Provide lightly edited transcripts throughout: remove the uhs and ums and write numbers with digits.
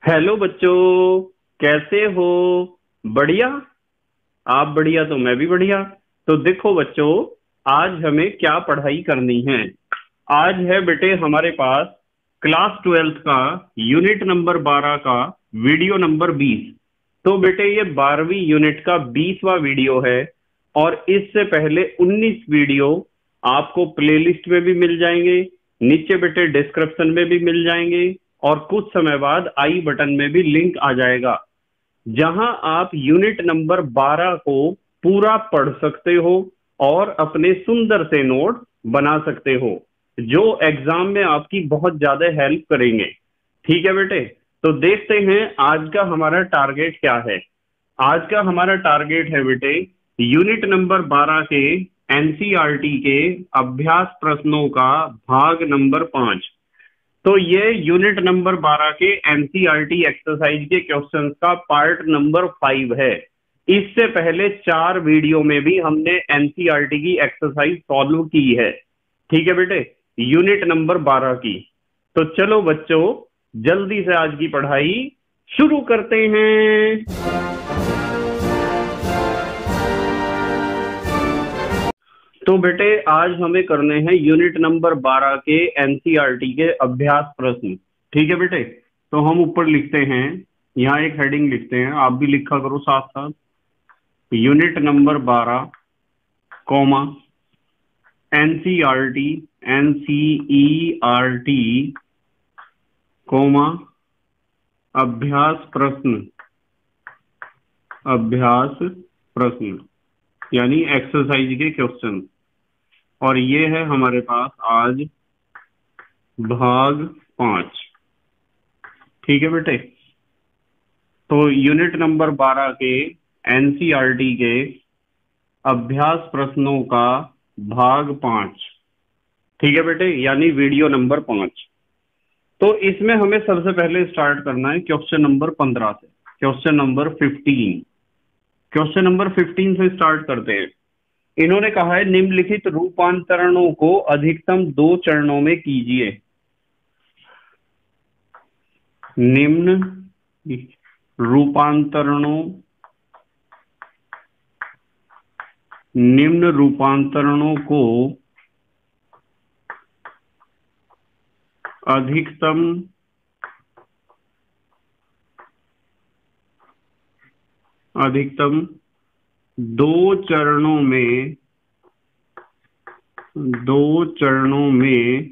Hello बच्चों, कैसे हो? बढ़िया। आप बढ़िया तो मैं भी बढ़िया। तो देखो बच्चों, आज हमें क्या पढ़ाई करनी है। आज है बेटे हमारे पास क्लास 12th का यूनिट नंबर 12 का वीडियो नंबर 20। तो बेटे ये 12वीं यूनिट का 20वां वीडियो है। और इससे पहले 19 वीडियो आपको प्लेलिस्ट में भी मिल जाएंगे, नीचे बेटे डिस्क्रिप्शन में भी मिल जाएंगे, और कुछ समय बाद आई बटन में भी लिंक आ जाएगा, जहां आप यूनिट नंबर 12 को पूरा पढ़ सकते हो और अपने सुंदर से नोट बना सकते हो, जो एग्जाम में आपकी बहुत ज्यादा हेल्प करेंगे। ठीक है बेटे, तो देखते हैं आज का हमारा टारगेट क्या है। आज का हमारा टारगेट है बेटे यूनिट नंबर 12 के एनसीईआरटी के अभ्यास प्रश्नों का भाग नंबर 5। तो ये यूनिट नंबर 12 के एनसीईआरटी एक्सरसाइज के क्वेश्चंस का पार्ट नंबर 5 है। इससे पहले 4 वीडियो में भी हमने एनसीईआरटी की एक्सरसाइज सॉल्व की है। ठीक है बेटे, यूनिट नंबर 12 की। तो चलो बच्चों, जल्दी से आज की पढ़ाई शुरू करते हैं। तो बेटे आज हमें करने हैं यूनिट नंबर 12 के एनसीईआरटी के अभ्यास प्रश्न। ठीक है बेटे, तो हम ऊपर लिखते हैं, यहाँ एक हेडिंग लिखते हैं, आप भी लिखा करो साथ साथ। Unit number 12 comma NCERT, NCERT comma अभ्यास प्रश्न, अभ्यास प्रश्न यानी एक्सरसाइज के क्वेश्चन। और ये है हमारे पास आज भाग 5। ठीक है बेटे, तो यूनिट नंबर 12 के एनसीईआरटी के अभ्यास प्रश्नों का भाग 5। ठीक है बेटे, यानी वीडियो नंबर 5। तो इसमें हमें सबसे पहले स्टार्ट करना है क्वेश्चन नंबर 15 से। क्वेश्चन नंबर 15, क्वेश्चन नंबर 15 से स्टार्ट करते हैं। इन्होंने कहा है निम्नलिखित रूपांतरणों को अधिकतम 2 चरणों में कीजिए। निम्न रूपांतरणों, निम्न रूपांतरणों को अधिकतम 2 चरणों में, 2 चरणों में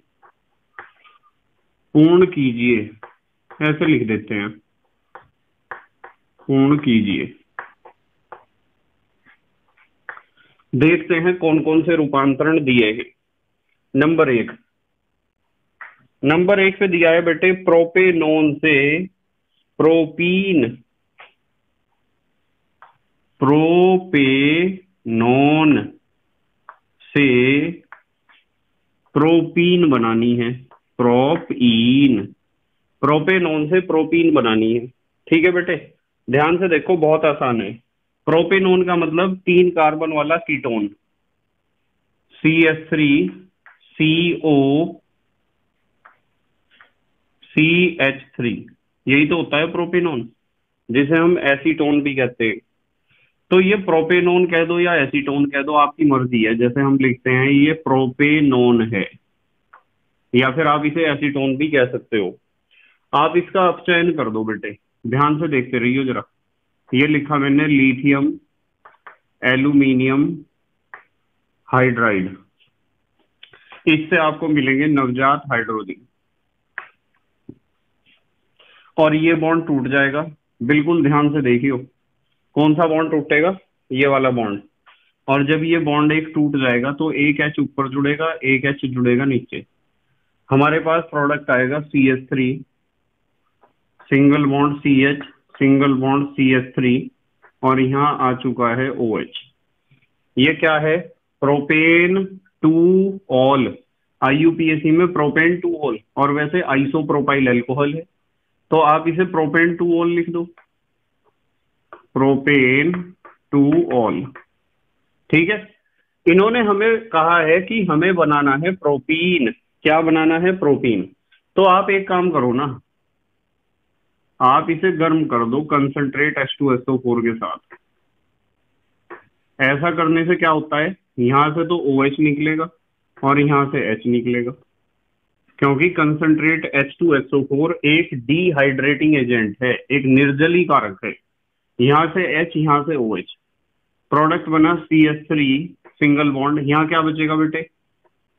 पूर्ण कीजिए। ऐसे लिख देते हैं, पूर्ण कीजिए। देखते हैं कौन कौन से रूपांतरण दिए हैं। नंबर 1, नंबर 1 पे दिया है बेटे प्रोपेनोन से प्रोपीन, प्रोपेनोन से प्रोपीन बनानी है। प्रोपीन, प्रोपेनोन से प्रोपीन बनानी है। ठीक है बेटे, ध्यान से देखो, बहुत आसान है। प्रोपेनोन का मतलब 3 कार्बन वाला कीटोन, CH3CO CH3, यही तो होता है प्रोपेनोन, जिसे हम एसीटोन भी कहते हैं। तो ये प्रोपेनोन कह दो या एसीटोन कह दो, आपकी मर्जी है। जैसे हम लिखते हैं ये प्रोपेनोन है, या फिर आप इसे एसीटोन भी कह सकते हो। आप इसका अपचयन कर दो बेटे, ध्यान से देखते रहिए जरा। ये लिखा मैंने लिथियम एल्यूमिनियम हाइड्राइड, इससे आपको मिलेंगे नवजात हाइड्रोजन, और ये बॉन्ड टूट जाएगा। बिल्कुल ध्यान से देखियो, कौन सा बॉन्ड टूटेगा? ये वाला बॉन्ड। और जब ये बॉन्ड एक टूट जाएगा तो एक H ऊपर जुड़ेगा, एक H जुड़ेगा नीचे। हमारे पास प्रोडक्ट आएगा CH3, single bond CH, single bond CH3, और यहाँ आ चुका है OH। ये क्या है? Propane two all. IUPAC में प्रोपेन टू ऑल, और वैसे आइसोप्रोपाइल अल्कोहल है, तो आप इसे प्रोपेन टू ऑल लिख दो, प्रोपेन टू ऑल। ठीक है, इन्होंने हमें कहा है कि हमें बनाना है प्रोपीन। क्या बनाना है? प्रोपीन। तो आप एक काम करो ना, आप इसे गर्म कर दो कंसंट्रेट H2SO4 के साथ। ऐसा करने से क्या होता है, यहां से तो OH निकलेगा और यहां से H निकलेगा, क्योंकि कंसंट्रेट H2SO4 एक डिहाइड्रेटिंग एजेंट है, एक निर्जली कारक है। यहां से H, यहां से OH, प्रोडक्ट बना CH3 सिंगल बॉन्ड। यहाँ क्या बचेगा बेटे,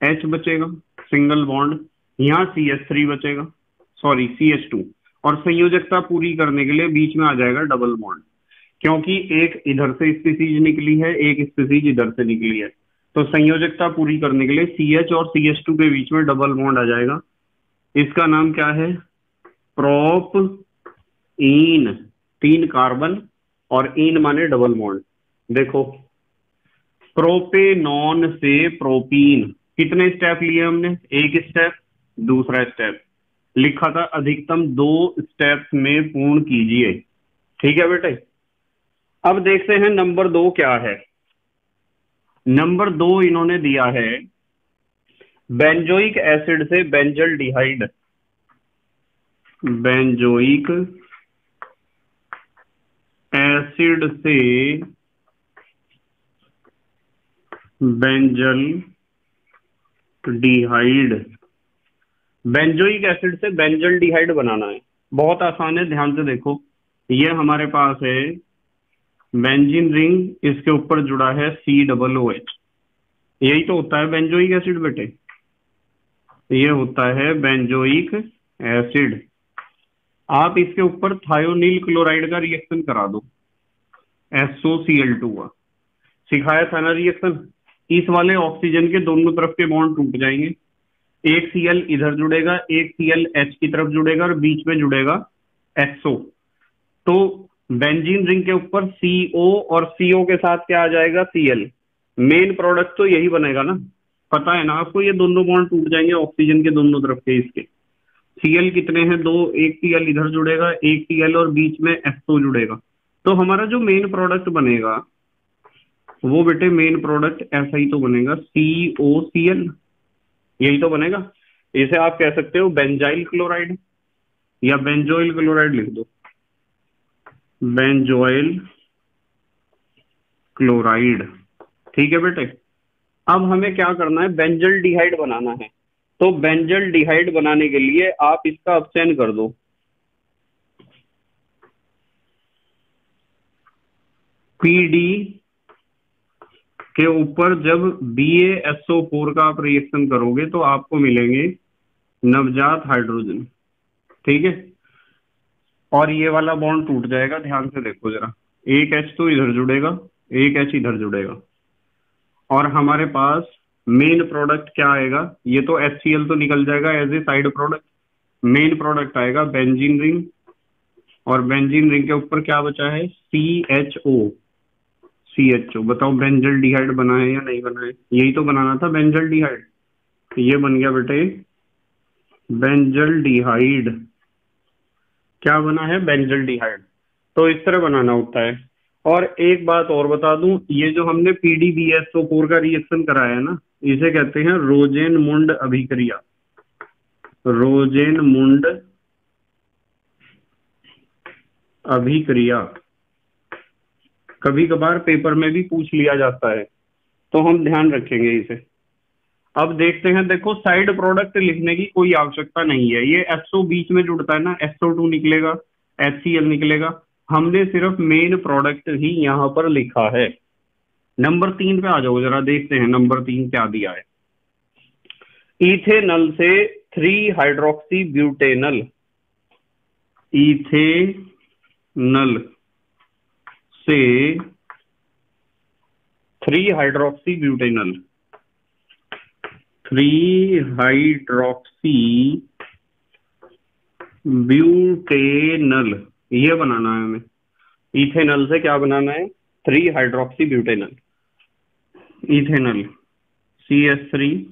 H बचेगा सिंगल बॉन्ड, यहाँ CH3 बचेगा, सॉरी CH2, और संयोजकता पूरी करने के लिए बीच में आ जाएगा डबल बॉन्ड, क्योंकि एक इधर से स्पीसीज निकली है, एक स्पीसीज इधर से निकली है, तो संयोजकता पूरी करने के लिए CH और CH2 के बीच में डबल बॉन्ड आ जाएगा। इसका नाम क्या है, प्रोपीन। 3 कार्बन और इन माने डबल बॉन्ड। देखो, प्रोपेनॉन से प्रोपीन कितने स्टेप लिए हमने, एक स्टेप, दूसरा स्टेप, लिखा था अधिकतम 2 स्टेप्स में पूर्ण कीजिए। ठीक है बेटे। अब देखते हैं नंबर 2 क्या है। नंबर 2 इन्होंने दिया है बेंजोइक एसिड से बेंजल डिहाइड, बेंजोइक एसिड से बेंजल डिहाइड, बेंजोइक एसिड से बेंजल डिहाइड बनाना है। बहुत आसान है, ध्यान से देखो। ये हमारे पास है बेंजीन रिंग, इसके ऊपर जुड़ा है COOH, यही तो होता है बेंजोइक एसिड बेटे, ये होता है बेंजोइक एसिड। आप इसके ऊपर थायोनील क्लोराइड का रिएक्शन करा दो, SOCl2 का, सिखाया था ना रिएक्शन। इस वाले ऑक्सीजन के दोनों तरफ के बॉन्ड टूट जाएंगे, एक Cl इधर जुड़ेगा, एक Cl H की तरफ जुड़ेगा और बीच में जुड़ेगा XO। तो बेंजीन रिंग के ऊपर CO और CO के साथ क्या आ जाएगा, Cl। मेन प्रोडक्ट तो यही बनेगा ना, पता है ना आपको, ये दोनों बॉन्ड टूट जाएंगे ऑक्सीजन के दोनों तरफ के। इसके Cl कितने हैं, 2, एक Cl इधर जुड़ेगा, एक Cl और बीच में SO जुड़ेगा। तो हमारा जो मेन प्रोडक्ट बनेगा वो बेटे मेन प्रोडक्ट ऐसा ही तो बनेगा, COCl, यही तो बनेगा। इसे आप कह सकते हो बेंजाइल क्लोराइड या बेंजोइल क्लोराइड लिख दो, बेंजोइल क्लोराइड। ठीक है बेटे। अब हमें क्या करना है, बेंजल डिहाइड बनाना है। तो बेंजल डिहाइड बनाने के लिए आप इसका अपचयन कर दो, PD के ऊपर जब BaSO4 का आप रिएक्शन करोगे तो आपको मिलेंगे नवजात हाइड्रोजन। ठीक है, और ये वाला बॉन्ड टूट जाएगा, ध्यान से देखो जरा, एक H तो इधर जुड़ेगा, एक H इधर जुड़ेगा, और हमारे पास मेन प्रोडक्ट क्या आएगा, ये तो HCl तो निकल जाएगा as a side product. Main product आएगा बेंजीन रिंग, और बेंजीन रिंग के ऊपर क्या बचा है, CHO। बताओ बेंजल डिहाइड बना है या नहीं बना है, यही तो बनाना था बेंजल डिहाइड। ये बन गया बेटे बेंजल डिहाइड। क्या बना है, बेंजल डिहाइड। तो इस तरह बनाना होता है। और एक बात और बता दूं, ये जो हमने PDBSO4 का रिएक्शन कराया है ना, इसे कहते हैं रोजेनमुंड अभिक्रिया, रोजेनमुंड अभिक्रिया। कभी कभार पेपर में भी पूछ लिया जाता है, तो हम ध्यान रखेंगे इसे। अब देखते हैं, देखो साइड प्रोडक्ट लिखने की कोई आवश्यकता नहीं है, ये SO बीच में जुड़ता है ना, SO2 निकलेगा, HCl निकलेगा। हमने सिर्फ मेन प्रोडक्ट ही यहां पर लिखा है। नंबर 3 पे आ जाओ जरा, देखते हैं नंबर 3 क्या दिया है। इथेनल से 3 हाइड्रोक्सी ब्यूटेनल, इथेनल से 3 हाइड्रोक्सी ब्यूटेनल, 3 हाइड्रोक्सी ब्यूटेनल, ये बनाना है हमें। इथेनल से क्या बनाना है, 3 hydroxy butanal, ethanal CH3,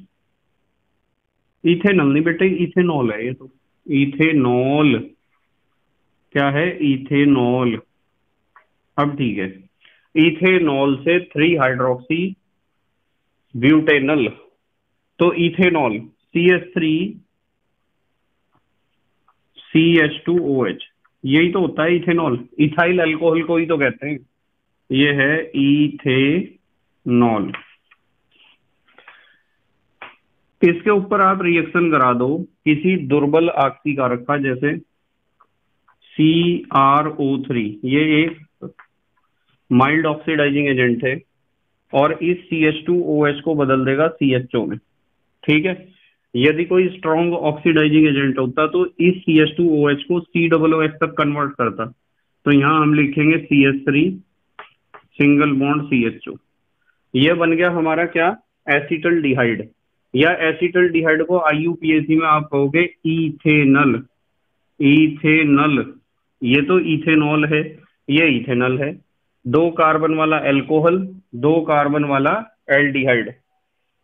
ethanal नहीं बेटे इथेनॉल है ये तो, इथेनॉल क्या है, इथेनॉल। अब ठीक है, इथेनॉल से 3 हाइड्रोक्सी ब्यूटेनल, तो इथेनॉल CH3 CH2OH, यही तो होता है इथेनॉल, इथाइल अल्कोहल को ही तो कहते हैं। ये है इथेनॉल। इसके ऊपर आप रिएक्शन करा दो किसी दुर्बल आक्सीकारक का, जैसे CrO3। ये एक माइल्ड ऑक्सीडाइजिंग एजेंट है और इस CH2OH को बदल देगा CHO में। ठीक है। यदि कोई स्ट्रॉन्ग ऑक्सीडाइजिंग एजेंट होता तो इस CH2OH को COOH तक कन्वर्ट करता। तो यहां हम लिखेंगे CH3 सिंगल बॉन्ड CHO। ये बन गया हमारा क्या, एसिटल डिहाइड, या एसिटल डिहाइड को IUPAC में आप कहोगे इथेनल। इथेनल, ये तो इथेनॉल है, ये इथेनल है। 2 कार्बन वाला एल्कोहल, 2 कार्बन वाला एल्डिहाइड।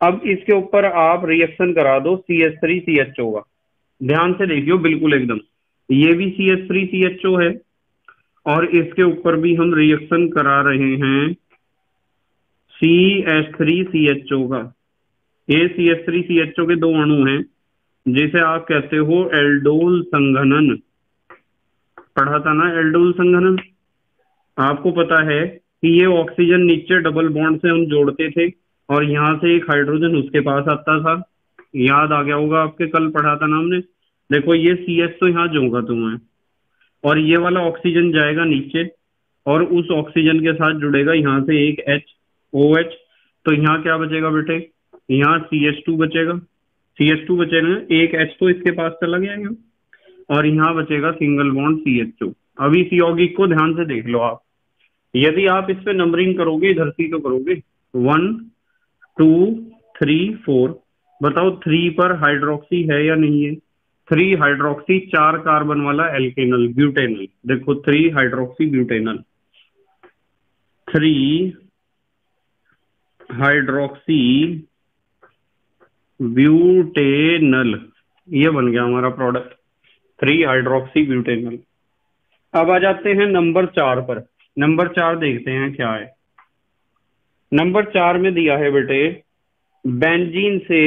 अब इसके ऊपर आप रिएक्शन करा दो CH3 CHO का। ध्यान से देखियो बिल्कुल एकदम, ये भी CH3 CHO है और इसके ऊपर भी हम रिएक्शन करा रहे हैं CH3 CHO का। ये CH3 CHO के 2 अणु हैं, जिसे आप कहते हो एल्डोल संघनन। पढ़ा था ना एल्डोल संघनन। आपको पता है कि ये ऑक्सीजन नीचे डबल बॉन्ड से हम जोड़ते थे और यहां से एक हाइड्रोजन उसके पास आता था। याद आ गया होगा आपके, कल पढ़ा था ना हमने। देखो ये CH तो यहाँ जोगा तुम्हें, और ये वाला ऑक्सीजन जाएगा नीचे और उस ऑक्सीजन के साथ जुड़ेगा यहाँ से एक OH। तो यहाँ क्या बचेगा बेटे, यहाँ CH2 बचेगा। CH2 बचेगा, एक H तो इसके पास चला गया यहाँ, और यहाँ बचेगा सिंगल बॉन्ड CHO। अभी इस यौगिक को ध्यान से देख लो आप। यदि आप इस पे नंबरिंग करोगे, इधर से तो करोगे 1 2 3 4, बताओ 3 पर हाइड्रोक्सी है या नहीं है। 3 हाइड्रोक्सी, 4 कार्बन वाला एल्केनल ब्यूटेनल। देखो 3 हाइड्रोक्सी ब्यूटेनल, 3 हाइड्रोक्सी ब्यूटेनल, ये बन गया हमारा प्रोडक्ट 3 हाइड्रोक्सी ब्यूटेनल। अब आ जाते हैं नंबर 4 पर। नंबर 4 देखते हैं क्या है। नंबर 4 में दिया है बेटे, बेंजीन से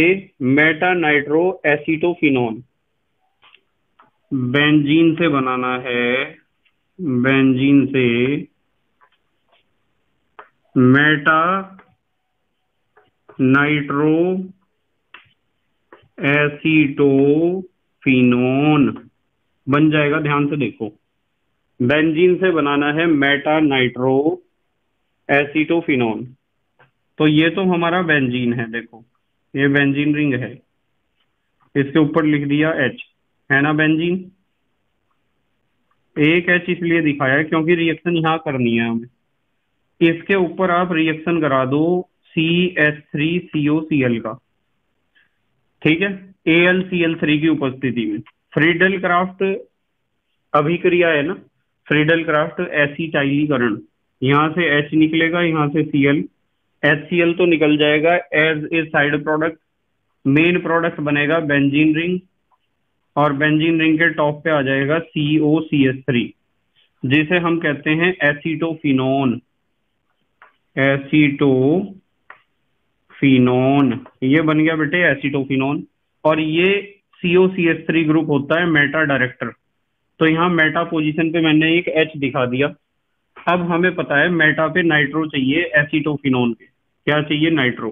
मेटा नाइट्रो एसीटोफिनोन। बेंजीन से बनाना है, बेंजीन से मेटा नाइट्रो एसीटोफिनोन बन जाएगा। ध्यान से देखो, बेंजीन से बनाना है मेटा नाइट्रो एसीटोफिनोन। तो ये तो हमारा बेंजीन है, देखो ये बेंजीन रिंग है, इसके ऊपर लिख दिया H, है ना बेंजीन। एक H इसलिए दिखाया है क्योंकि रिएक्शन यहाँ करनी है हमें। इसके ऊपर आप रिएक्शन करा दो CH3COCl का, ठीक है, AlCl3 की उपस्थिति में। फ्रीडल क्राफ्ट अभिक्रिया है ना, फ्रीडल क्राफ्ट एसिटाइलीकरण। यहाँ से H निकलेगा, यहाँ से Cl, HCl तो निकल जाएगा as a side product. Main product बनेगा बेंजीन रिंग, और बेंजीन रिंग के टॉप पे आ जाएगा COCH3, जिसे हम कहते हैं एसीटोफिनोन। एसीटोफिनोन, ये बन गया बेटे एसीटोफिनोन। और ये COCH3 ग्रुप होता है मेटा डायरेक्टर। तो यहाँ मेटा पोजीशन पे मैंने एक H दिखा दिया। अब हमें पता है मेटा पे नाइट्रो चाहिए, एसीटोफिनोन पे क्या चाहिए, नाइट्रो।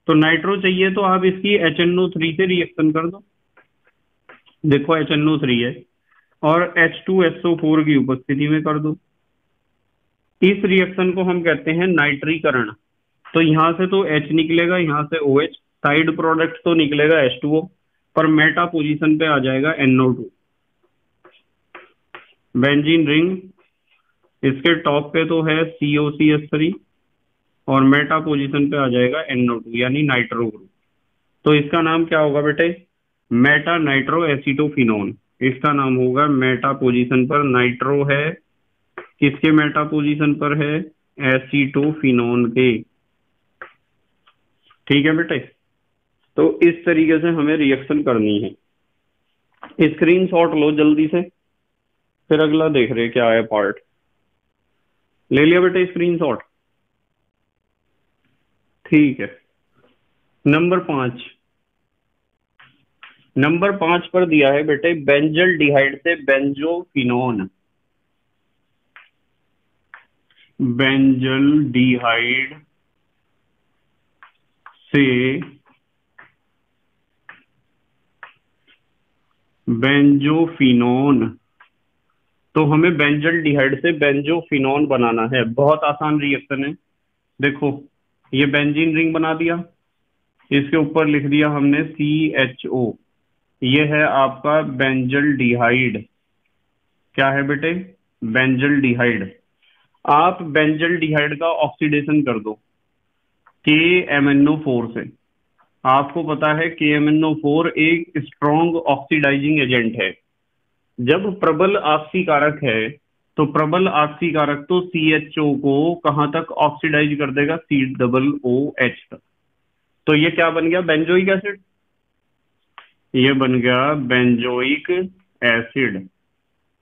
तो नाइट्रो चाहिए तो आप इसकी HNO3 से रिएक्शन कर दो। देखो HNO3 है और H2SO4 की उपस्थिति में कर दो। इस रिएक्शन को हम कहते हैं नाइट्रीकरण। तो यहां से तो H निकलेगा, यहां से OH, साइड प्रोडक्ट तो निकलेगा H2O, पर मेटा पोजीशन पे आ जाएगा NO2। बेंजीन रिंग, इसके टॉप पे तो है COCH3 और मेटा पोजीशन पे आ जाएगा NO2 यानी नाइट्रो ग्रुप। तो इसका नाम क्या होगा बेटे, मेटा नाइट्रो एसीटोफिनोन। इसका नाम होगा, मेटा पोजीशन पर नाइट्रो है, किसके मेटा पोजीशन पर है, एसीटोफिनोन के। ठीक है बेटे, तो इस तरीके से हमें रिएक्शन करनी है। स्क्रीनशॉट लो जल्दी से, फिर अगला देख रहे क्या है पार्ट। ले लिया बेटे स्क्रीनशॉट, ठीक है। नंबर 5, नंबर 5 पर दिया है बेटे बेंजल डिहाइड से बेंजोफिनोन। बेंजल डिहाइड से बेंजोफिनोन। तो हमें बेंजल डिहाइड से बेंजोफिनोन बनाना है। बहुत आसान रिएक्शन है। देखो, ये बेंजीन रिंग बना दिया, इसके ऊपर लिख दिया हमने CHO। ये है आपका बेंजल डिहाइड। क्या है बेटे? बेंजल डिहाइड। आप बेंजल डिहाइड का ऑक्सीडेशन कर दो KMnO4 से। आपको पता है KMnO4 एक स्ट्रॉन्ग ऑक्सीडाइजिंग एजेंट है। जब प्रबल आपसी कारक है तो प्रबल आपसी कारक तो CHO को कहां तक ऑक्सीडाइज कर देगा? COOH तक। तो ये क्या बन गया? Benzoic acid. ये बन गया बेंजोइक एसिड।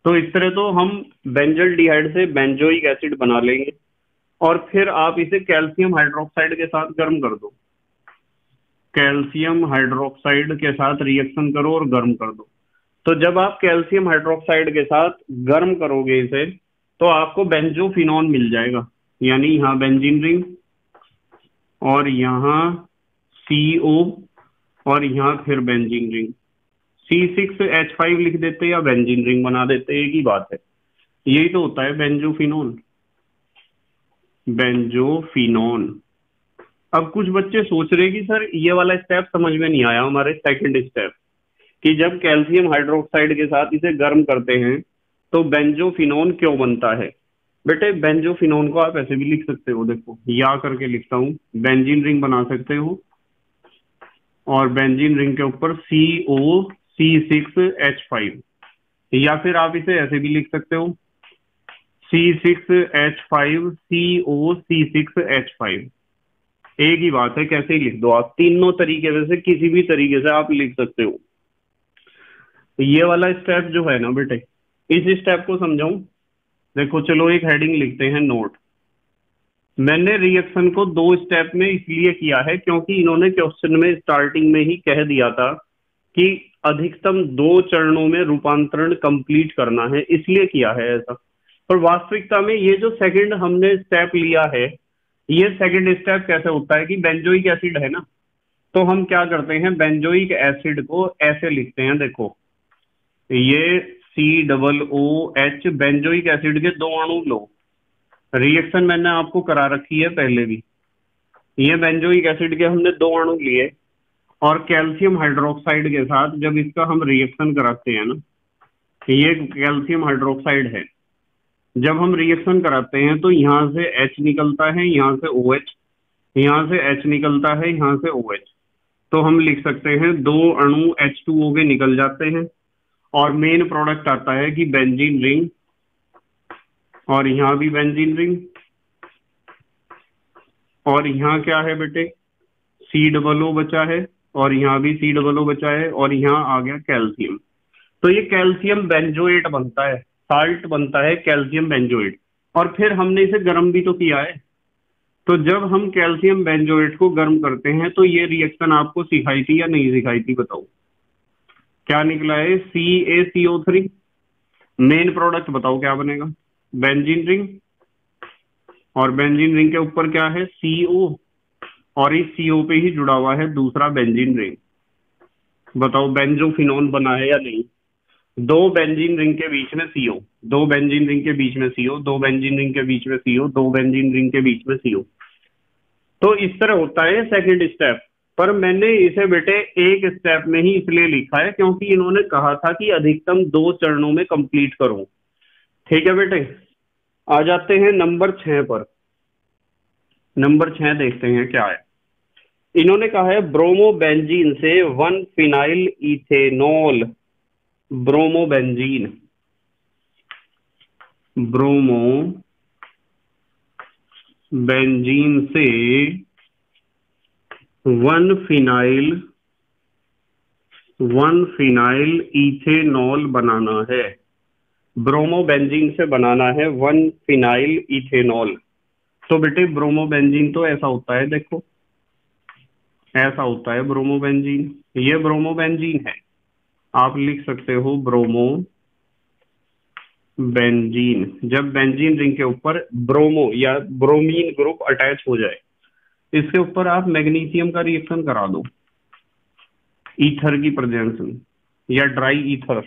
तो इस तरह तो हम बेंजल डिहाइड से बेंजोइक एसिड बना लेंगे और फिर आप इसे कैल्शियम हाइड्रोक्साइड के साथ गर्म कर दो। कैल्शियम हाइड्रोक्साइड के साथ रिएक्शन करो और गर्म कर दो। तो जब आप कैल्शियम हाइड्रोक्साइड के साथ गर्म करोगे इसे, तो आपको बेंजोफिनॉन मिल जाएगा। यानी यहाँ बेंजीन रिंग और यहाँ CO और यहाँ फिर बेंजीन रिंग। C6H5 लिख देते या बेंजीन रिंग बना देते, एक ही बात है। यही तो होता है बेंजोफिनोन। बेंजोफिनोन। अब कुछ बच्चे सोच रहे कि सर ये वाला स्टेप समझ में नहीं आया हमारे, सेकंड स्टेप, कि जब कैल्शियम हाइड्रोक्साइड के साथ इसे गर्म करते हैं तो बेंजोफिनोन क्यों बनता है। बेटे, बेंजोफिनोन को आप ऐसे भी लिख सकते हो। देखो, या करके लिखता हूं, बेंजीन रिंग बना सकते हो और बेंजीन रिंग के ऊपर COC6H5, या फिर आप इसे ऐसे भी लिख सकते हो C6H5COC6H5। एक ही बात है, कैसे ही लिख दो आप। तीनों तरीके में से किसी भी तरीके से आप लिख सकते हो। ये वाला स्टेप जो है ना बेटे, इस स्टेप को समझाऊं। देखो, चलो एक हेडिंग लिखते हैं, नोट। मैंने रिएक्शन को 2 स्टेप में इसलिए किया है क्योंकि इन्होंने क्वेश्चन में स्टार्टिंग में ही कह दिया था कि अधिकतम 2 चरणों में रूपांतरण कंप्लीट करना है, इसलिए किया है ऐसा। पर वास्तविकता में ये जो सेकंड हमने स्टेप लिया है, ये सेकंड स्टेप कैसे होता है कि बेंजोइक एसिड है ना, तो हम क्या करते हैं, बेंजोइक एसिड को ऐसे लिखते हैं। देखो, ये COOH, बेंजोइक एसिड के 2 अणु लो। रिएक्शन मैंने आपको करा रखी है पहले भी। ये बेंजोइक एसिड के हमने 2 अणु लिए और कैल्शियम हाइड्रोक्साइड के साथ जब इसका हम रिएक्शन कराते हैं ना, ये कैल्शियम हाइड्रोक्साइड है। जब हम रिएक्शन कराते हैं तो यहाँ से H निकलता है, यहाँ से OH, यहाँ से H निकलता है, यहाँ से OH। तो हम लिख सकते हैं 2 अणु H2O के निकल जाते हैं और मेन प्रोडक्ट आता है कि बेंजीन रिंग, और यहाँ भी बेंजीन रिंग, और यहाँ क्या है बेटे, COO बचा है, और यहाँ भी COO बचा है, और यहाँ आ गया कैल्शियम। तो ये कैल्शियम बेंजोएट बनता है, साल्ट बनता है कैल्शियम बेंजोएट। और फिर हमने इसे गर्म भी तो किया है। तो जब हम कैल्शियम बेंजोएट को गर्म करते हैं तो ये रिएक्शन आपको सिखाई थी या नहीं सिखाई थी, बताओ। क्या निकला है? CaCO3। मेन प्रोडक्ट बताओ क्या बनेगा? बेंजीन रिंग, और बेंजीन रिंग के ऊपर क्या है? CO, और इस CO पे ही जुड़ा हुआ है दूसरा बेंजीन रिंग। बताओ बेंजोफिनोन बना है या नहीं? 2 बेंजीन रिंग के बीच में CO, 2 बेंजीन रिंग के बीच में CO, 2 बेंजीन रिंग के बीच में CO, 2 बेंजीन रिंग के बीच में CO। तो इस तरह होता है सेकंड स्टेप। पर मैंने इसे बेटे एक स्टेप में ही इसलिए लिखा है क्योंकि इन्होंने कहा था कि अधिकतम 2 चरणों में कंप्लीट करो। ठीक है बेटे, आ जाते हैं नंबर 6 पर। नंबर 6 देखते हैं क्या है। इन्होंने कहा है ब्रोमोबेंजीन से 1 फिनाइल इथेनॉल। ब्रोमोबेंजीन, ब्रोमोबेंजीन से 1 फिनाइल इथेनॉल बनाना है। ब्रोमोबेंजीन से बनाना है 1 फिनाइल इथेनॉल। तो बेटे ब्रोमोबेंजीन तो ऐसा होता है, देखो ऐसा होता है ब्रोमोबेंजीन। ये ब्रोमोबेंजीन है, आप लिख सकते हो बेंजीन, जब बेंजीन रिंग के ऊपर ब्रोमो या ब्रोमीन ग्रुप अटैच हो जाए, इसके ऊपर आप मैग्नीशियम का रिएक्शन करा दो ईथर की प्रेजेंस में, या ड्राई ईथर,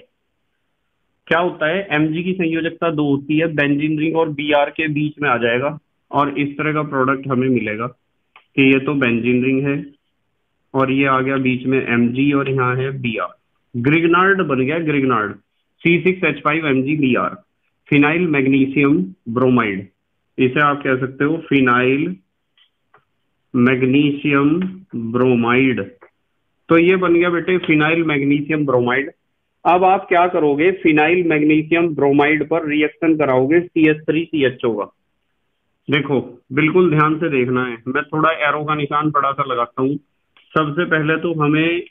क्या होता है Mg की संयोजकता 2 होती है, बेंजीन रिंग और Br के बीच में आ जाएगा और इस तरह का प्रोडक्ट हमें मिलेगा कि ये तो बेंजीन रिंग है और ये आ गया बीच में Mg और यहाँ है Br। ग्रिग्नार्ड बन गया, Grignard C6H5MgBr, phenyl magnesium bromide. इसे आप कह सकते हो फिनाइल मैग्नीशियम ब्रोमाइड। तो ये बन गया बेटे फिनाइल मैग्नीशियम ब्रोमाइड। अब आप क्या करोगे, फिनाइल मैग्नीशियम ब्रोमाइड पर रिएक्शन कराओगे CH3CHO का। देखो बिल्कुल ध्यान से देखना है, मैं थोड़ा एरो का निशान बड़ा सा लगाता हूँ। सबसे पहले तो हमें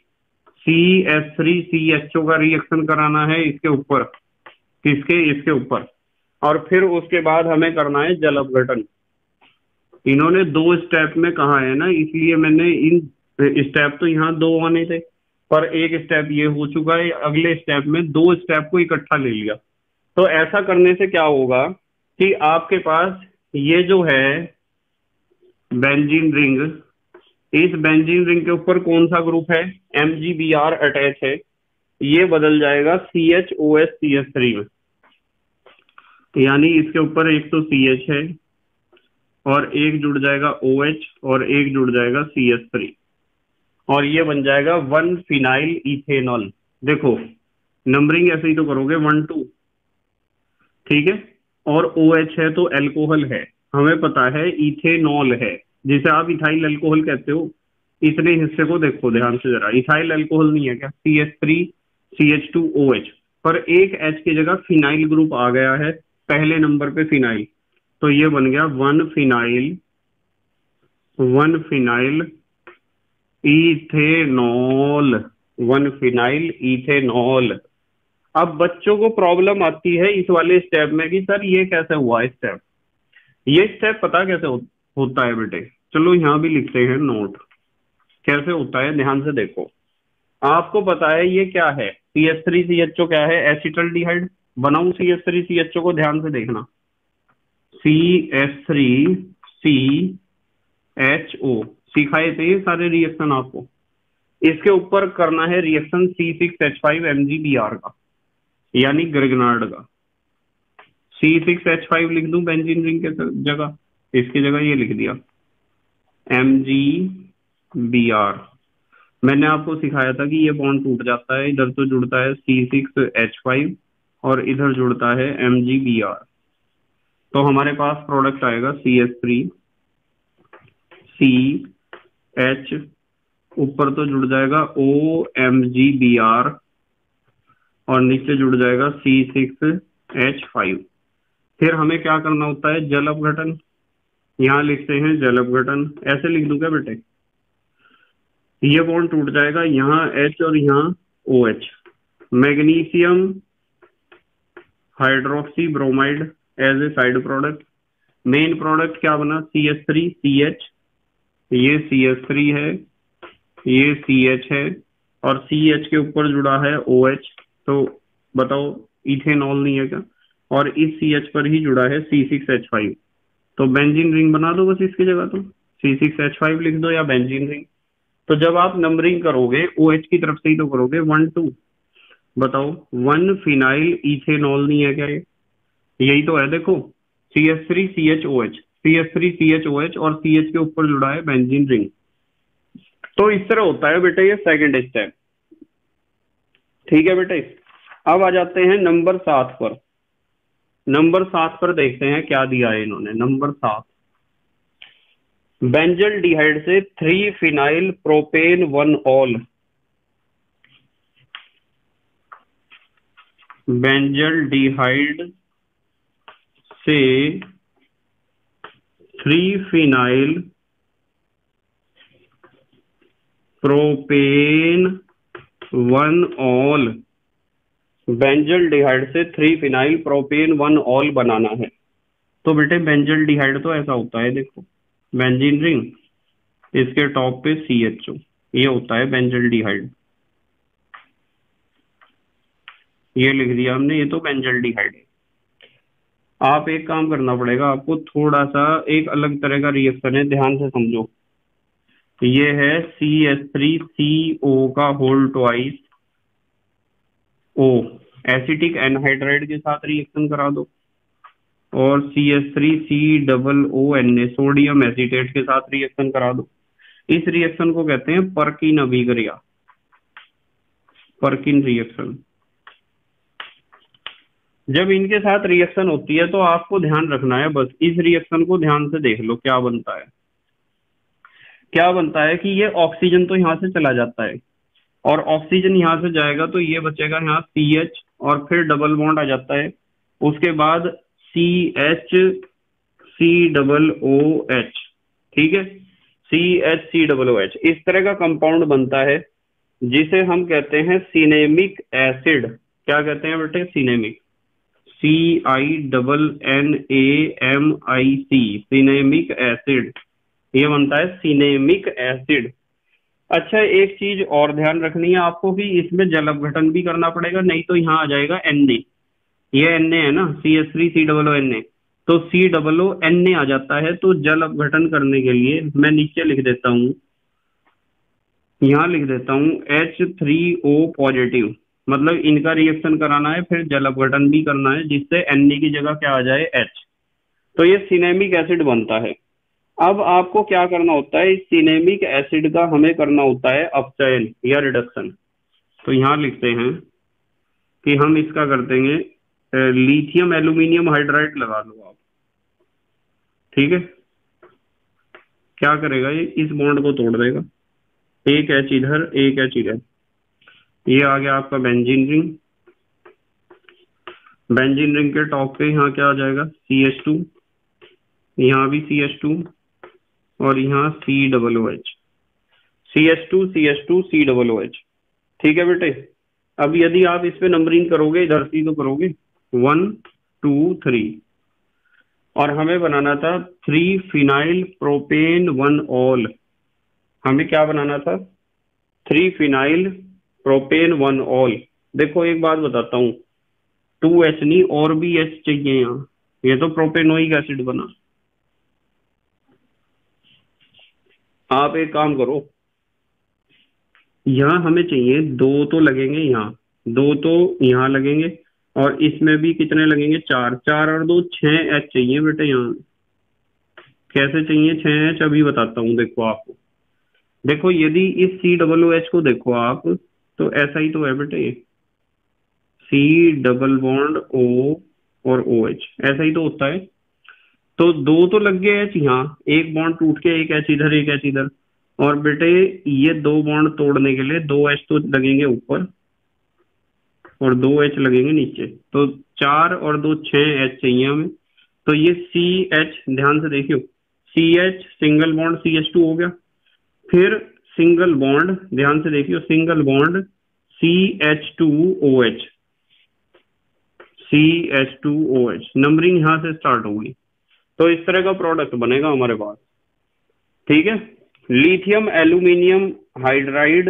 CH3CHO का रिएक्शन कराना है इसके ऊपर, किसके, इसके ऊपर, और फिर उसके बाद हमें करना है जल अपघटन। इन्होंने 2 स्टेप में कहा है ना, इसलिए मैंने इन स्टेप तो यहाँ 2 आने थे पर एक स्टेप ये हो चुका है, अगले स्टेप में 2 स्टेप को इकट्ठा ले लिया। तो ऐसा करने से क्या होगा कि आपके पास ये जो है बेंजीन रिंग, इस बेंजीन रिंग के ऊपर कौन सा ग्रुप है, MgBr अटैच है, ये बदल जाएगा CHOH में, यानी इसके ऊपर एक तो CH है और एक जुड़ जाएगा OH और एक जुड़ जाएगा CH3 और ये बन जाएगा 1 फिनाइल इथेनॉल। देखो नंबरिंग ऐसे ही तो करोगे 1 2, ठीक है, और OH है तो अल्कोहल है, हमें पता है इथेनॉल है, जिसे आप इथाइल अल्कोहल कहते हो। इतने हिस्से को देखो ध्यान से जरा, इथाइल अल्कोहल नहीं है क्या, CH3CH2OH, पर एक H की जगह फिनाइल ग्रुप आ गया है पहले नंबर पे फिनाइल, तो ये बन गया 1 फिनाइल इथेनॉल, 1 फिनाइल इथेनॉल। अब बच्चों को प्रॉब्लम आती है इस वाले स्टेप में कि सर ये कैसे हुआ स्टेप, ये स्टेप पता कैसे होता है बेटे, चलो यहाँ भी लिखते हैं नोट कैसे होता है, ध्यान से देखो। आपको पता है ये क्या है, CH3CHO क्या है, एसिटल्डिहाइड। बनाऊं CH3CHO को, ध्यान से देखना, CH3CHO सिखाए थे ये सारे रिएक्शन आपको। इसके ऊपर करना है रिएक्शन C6H5MgBr का, यानी ग्रिग्नार्ड का। C6H5 लिख दूं बेंजीन रिंग के जगह, इसकी जगह ये लिख दिया MgBr। मैंने आपको सिखाया था कि ये बॉन्ड टूट जाता है, इधर तो जुड़ता है C6H5 और इधर जुड़ता है MgBr, तो हमारे पास प्रोडक्ट आएगा CH3CH, ऊपर तो जुड़ जाएगा OMgBr और नीचे जुड़ जाएगा C6H5। फिर हमें क्या करना होता है, जल अपघटन। यहाँ लिखते हैं जल अपघटन, ऐसे लिख दूं क्या बेटे, ये बॉन्ड टूट जाएगा, यहाँ H और यहाँ OH, magnesium hydroxy bromide as a side product. Main product क्या बना, CH3CH, ये CH3 है, ये CH है और CH के ऊपर जुड़ा है OH, तो बताओ इथेनॉल नहीं है क्या, और इस CH पर ही जुड़ा है C6H5, तो बेंजीन रिंग बना दो बस इसकी जगह, तो C6H5 लिख दो या बेंजीन रिंग। तो जब आप नंबरिंग करोगे OH की तरफ से ही तो करोगे 1 2, बताओ 1 फिनाइल इथेनॉल नहीं है क्या ये, यही तो है, देखो CH3CHOH, CH3CHOH और CH के ऊपर जुड़ा है बेंजीन रिंग। तो इस तरह होता है बेटे ये सेकंड स्टेप, ठीक है बेटे। अब आ जाते हैं नंबर 7 पर। नंबर 7 पर देखते हैं क्या दिया है इन्होंने। नंबर 7, बेंजल डिहाइड से 3 फिनाइल प्रोपेन 1 ऑल, बेंजल डिहाइड से 3 फिनाइल प्रोपेन 1 ऑल, बेंजल डिहाइड से 3 फिनाइल प्रोपेन 1 ऑल बनाना है। तो बेटे बेंजल डिहाइड तो ऐसा होता है, देखो बेंजीन रिंग, इसके टॉप पे CHO, ये होता है बेंजल डिहाइड, ये लिख दिया हमने, ये तो बेंजल डिहाइड है। आप एक काम करना पड़ेगा आपको, थोड़ा सा एक अलग तरह का रिएक्शन है, ध्यान से समझो। ये है CH3CO का whole twice O, acetic anhydride के साथ रिएक्शन करा दो, और CH3C सोडियम एसीटेट के साथ रिएक्शन करा दो। इस रिएक्शन को कहते हैं पर्किन अभिक्रिया, पर्किन रिएक्शन। जब इनके साथ रिएक्शन होती है तो आपको ध्यान रखना है, बस इस रिएक्शन को ध्यान से देख लो क्या बनता है। क्या बनता है कि ये ऑक्सीजन तो यहाँ से चला जाता है, और ऑक्सीजन यहाँ से जाएगा तो ये बचेगा यहाँ CH, और फिर डबल बॉन्ड आ जाता है, उसके बाद CH, ठीक है, CH, इस तरह का कंपाउंड बनता है जिसे हम कहते हैं सिनेमिक एसिड। क्या कहते हैं बेटे? सिनेमिक, CINNAMIC, सिनेमिक एसिड, ये बनता है सिनेमिक एसिड। अच्छा, एक चीज और ध्यान रखनी है आपको कि इसमें जल अपघटन भी करना पड़ेगा, नहीं तो यहाँ आ जाएगा Na। ये Na है ना, CH3COONA, तो COONA आ जाता है। तो जल अपघटन करने के लिए मैं नीचे लिख देता हूँ, यहाँ लिख देता हूँ H3O पॉजिटिव, मतलब इनका रिएक्शन कराना है, फिर जल अपघटन भी करना है, जिससे Na की जगह क्या आ जाए, H। तो ये सिनेमिक एसिड बनता है। अब आपको क्या करना होता है, इस सिनेमिक एसिड का हमें करना होता है अपचयन या रिडक्शन। तो यहाँ लिखते हैं कि हम इसका कर देंगे लिथियम एल्यूमिनियम हाइड्राइड लगा लो आप, ठीक है। क्या करेगा ये, इस बॉन्ड को तोड़ देगा, एक H इधर, एक H इधर, ये आ गया आपका बेंजीन रिंग। बेंजीन रिंग के टॉप पे यहाँ क्या आ जाएगा, CH2, यहाँ भी CH2, और यहाँ COOH, CH2 ठीक है बेटे। अब यदि आप इस पे नंबरिंग करोगे, इधर से तो करोगे 1 2 3, और हमें बनाना था 3 फिनाइल प्रोपेन 1 ऑल। हमें क्या बनाना था, 3 फिनाइल प्रोपेन 1 ऑल। देखो एक बात बताता हूँ, 2H नहीं और भी H चाहिए यहाँ, ये तो प्रोपेनोइक एसिड बना। आप एक काम करो, यहाँ हमें चाहिए 2 तो लगेंगे, यहाँ 2 तो यहाँ लगेंगे, और इसमें भी कितने लगेंगे, 4, 4 और 2 6H चाहिए बेटे यहाँ। कैसे चाहिए 6H, अभी बताता हूँ। देखो आपको, देखो यदि इस COOH को देखो आप, तो ऐसा ही तो है बेटे, C डबल बॉन्ड O और OH, ऐसा ही तो होता है। तो 2 तो लग गए H यहाँ, एक बॉन्ड टूट के एक H इधर, एक H इधर, और बेटे ये 2 बॉन्ड तोड़ने के लिए 2H तो लगेंगे ऊपर और 2H लगेंगे नीचे, तो 4 और 2 6H चाहिए हमें। तो ये CH, ध्यान से देखियो, CH सिंगल बॉन्ड CH2 हो गया, फिर सिंगल बॉन्ड, ध्यान से देखियो, single bond CH2OH, CH2OH, numbering यहां से स्टार्ट होगी। तो इस तरह का प्रोडक्ट बनेगा हमारे पास, ठीक है। लिथियम एल्यूमिनियम हाइड्राइड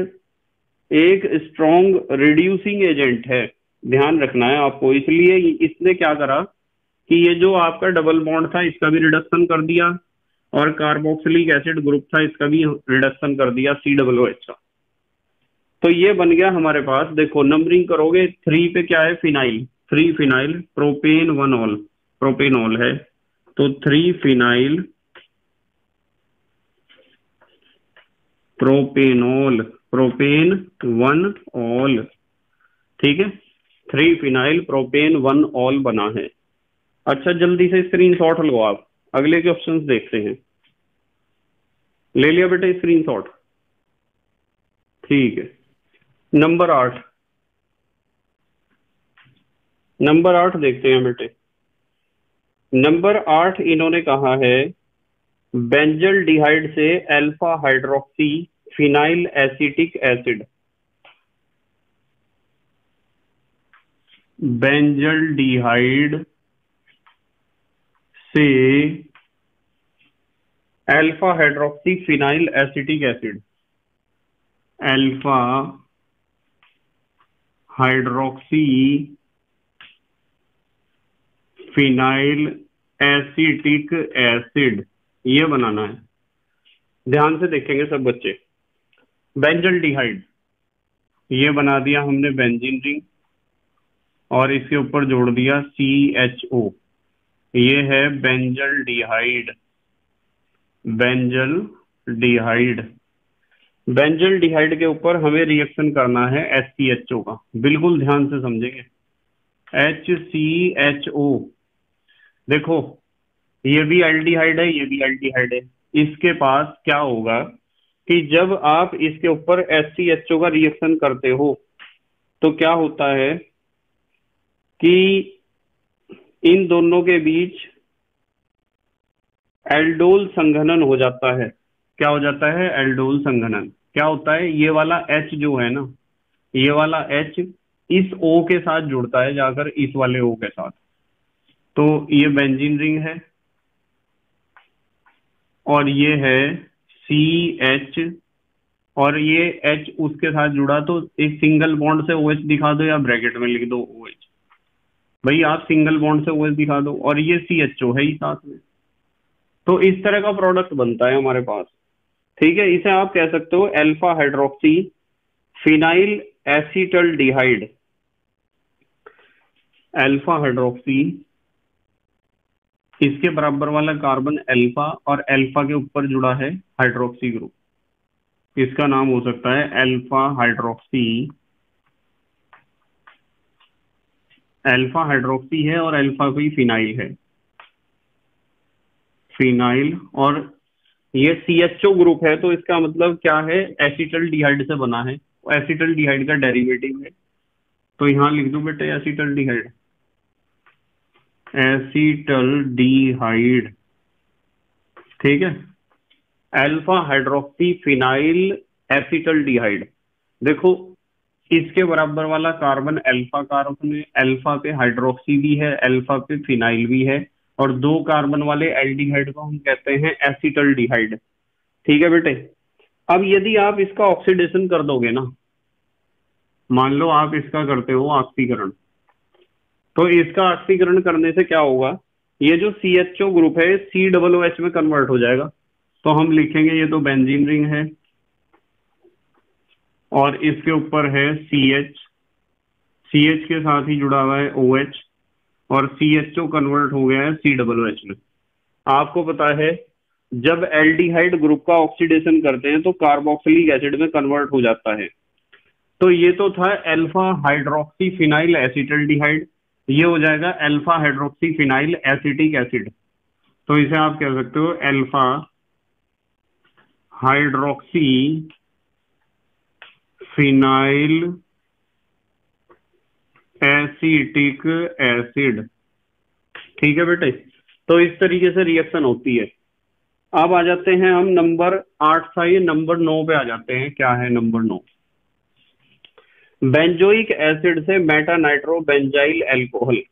एक स्ट्रॉन्ग रिड्यूसिंग एजेंट है, ध्यान रखना है आपको। इसलिए इसने क्या करा कि ये जो आपका डबल बॉन्ड था इसका भी रिडक्शन कर दिया, और कार्बोक्सिलिक एसिड ग्रुप था इसका भी रिडक्शन कर दिया, COOH का। तो ये बन गया हमारे पास। देखो नंबरिंग करोगे, 3 पे क्या है, phenyl, 3 phenyl propane 1 all, propanol है, तो 3 फिनाइल प्रोपेनॉल, प्रोपेन 1 ऑल, ठीक है। 3 फिनाइल प्रोपेन 1 ऑल बना है। अच्छा जल्दी से स्क्रीनशॉट लो आप, अगले के ऑप्शंस देखते हैं। ले लिया बेटे स्क्रीनशॉट, ठीक है। नंबर 8, नंबर 8 देखते हैं बेटे। नंबर 8 इन्होंने कहा है बेंजल डिहाइड से alpha hydroxy phenyl acetic acid, benzaldehyde से alpha hydroxy phenyl acetic acid, alpha hydroxy phenyl acetic acid, ये बनाना है। ध्यान से देखेंगे सब बच्चे। बेंजल डिहाइड, ये बना दिया हमने बेंजीन रिंग, और इसके ऊपर जोड़ दिया CHO, ये है बेंजल डिहाइड। बेंजल डिहाइड, बेंजल डिहाइड के ऊपर हमें रिएक्शन करना है HCHO का, बिल्कुल ध्यान से समझेंगे। HCHO, देखो ये भी एल्डिहाइड है, ये भी एल्डिहाइड है। इसके पास क्या होगा कि जब आप इसके ऊपर HCHO का रिएक्शन करते हो तो क्या होता है कि इन दोनों के बीच एल्डोल संघनन हो जाता है। क्या हो जाता है? एल्डोल संघनन। क्या होता है? ये वाला H जो है ना, ये वाला H इस O के साथ जुड़ता है जाकर इस वाले O के साथ, तो ये बेंजीन रिंग है, और ये है CH, और ये H उसके साथ जुड़ा, तो एक सिंगल बॉन्ड से OH दिखा दो या ब्रैकेट में लिख दो OH। भाई आप सिंगल बॉन्ड से OH दिखा दो, और ये CHO है ही साथ में। तो इस तरह का प्रोडक्ट बनता है हमारे पास। ठीक है, इसे आप कह सकते हो alpha hydroxy phenyl acetaldehyde. Alpha hydroxy, इसके बराबर वाला कार्बन अल्फा, और अल्फा के ऊपर जुड़ा है हाइड्रोक्सी ग्रुप, इसका नाम हो सकता है अल्फा हाइड्रोक्सी। अल्फा हाइड्रोक्सी है और अल्फा भी फिनाइल है, फिनाइल, और ये CHO ग्रुप है, तो इसका मतलब क्या है? एसिटल डिहाइड से बना है, एसिटल डिहाइड का डेरिवेटिव है। तो यहां लिख दो बेटे एसिटल डिहाइड, एसिटल डिहाइड। ठीक है, अल्फा हाइड्रोक्सी फिनाइल एसिटल डिहाइड। देखो इसके बराबर वाला कार्बन अल्फा कार्बन है, अल्फा पे हाइड्रोक्सी भी है, अल्फा पे फिनाइल भी है, और दो कार्बन वाले एल्डिहाइड को हम कहते हैं एसिटल डिहाइड। ठीक है बेटे, अब यदि आप इसका ऑक्सीडेशन कर दोगे ना, मान लो आप इसका करते हो ऑक्सीकरण, तो इसका ऑक्सीकरण करने से क्या होगा? ये जो CHO ग्रुप है COOH में कन्वर्ट हो जाएगा। तो हम लिखेंगे ये तो बेंजीन रिंग है, और इसके ऊपर है CH, CH के साथ ही जुड़ा हुआ है OH, और CHO कन्वर्ट हो गया है COOH में। आपको पता है जब एल्डिहाइड ग्रुप का ऑक्सीडेशन करते हैं तो कार्बोक्सिलिक एसिड में कन्वर्ट हो जाता है। तो ये तो था अल्फा हाइड्रोक्सी फिनाइल एसिटल डिहाइड, ये हो जाएगा alpha hydroxy phenyl acetic acid. तो इसे आप कह सकते हो alpha hydroxy phenyl acetic acid. ठीक है बेटे, तो इस तरीके से रिएक्शन होती है। अब आ जाते हैं हम नंबर 8 था, ये नंबर 9 पे आ जाते हैं। क्या है नंबर 9? बेंजोइक एसिड से Meta nitro benzyl alcohol.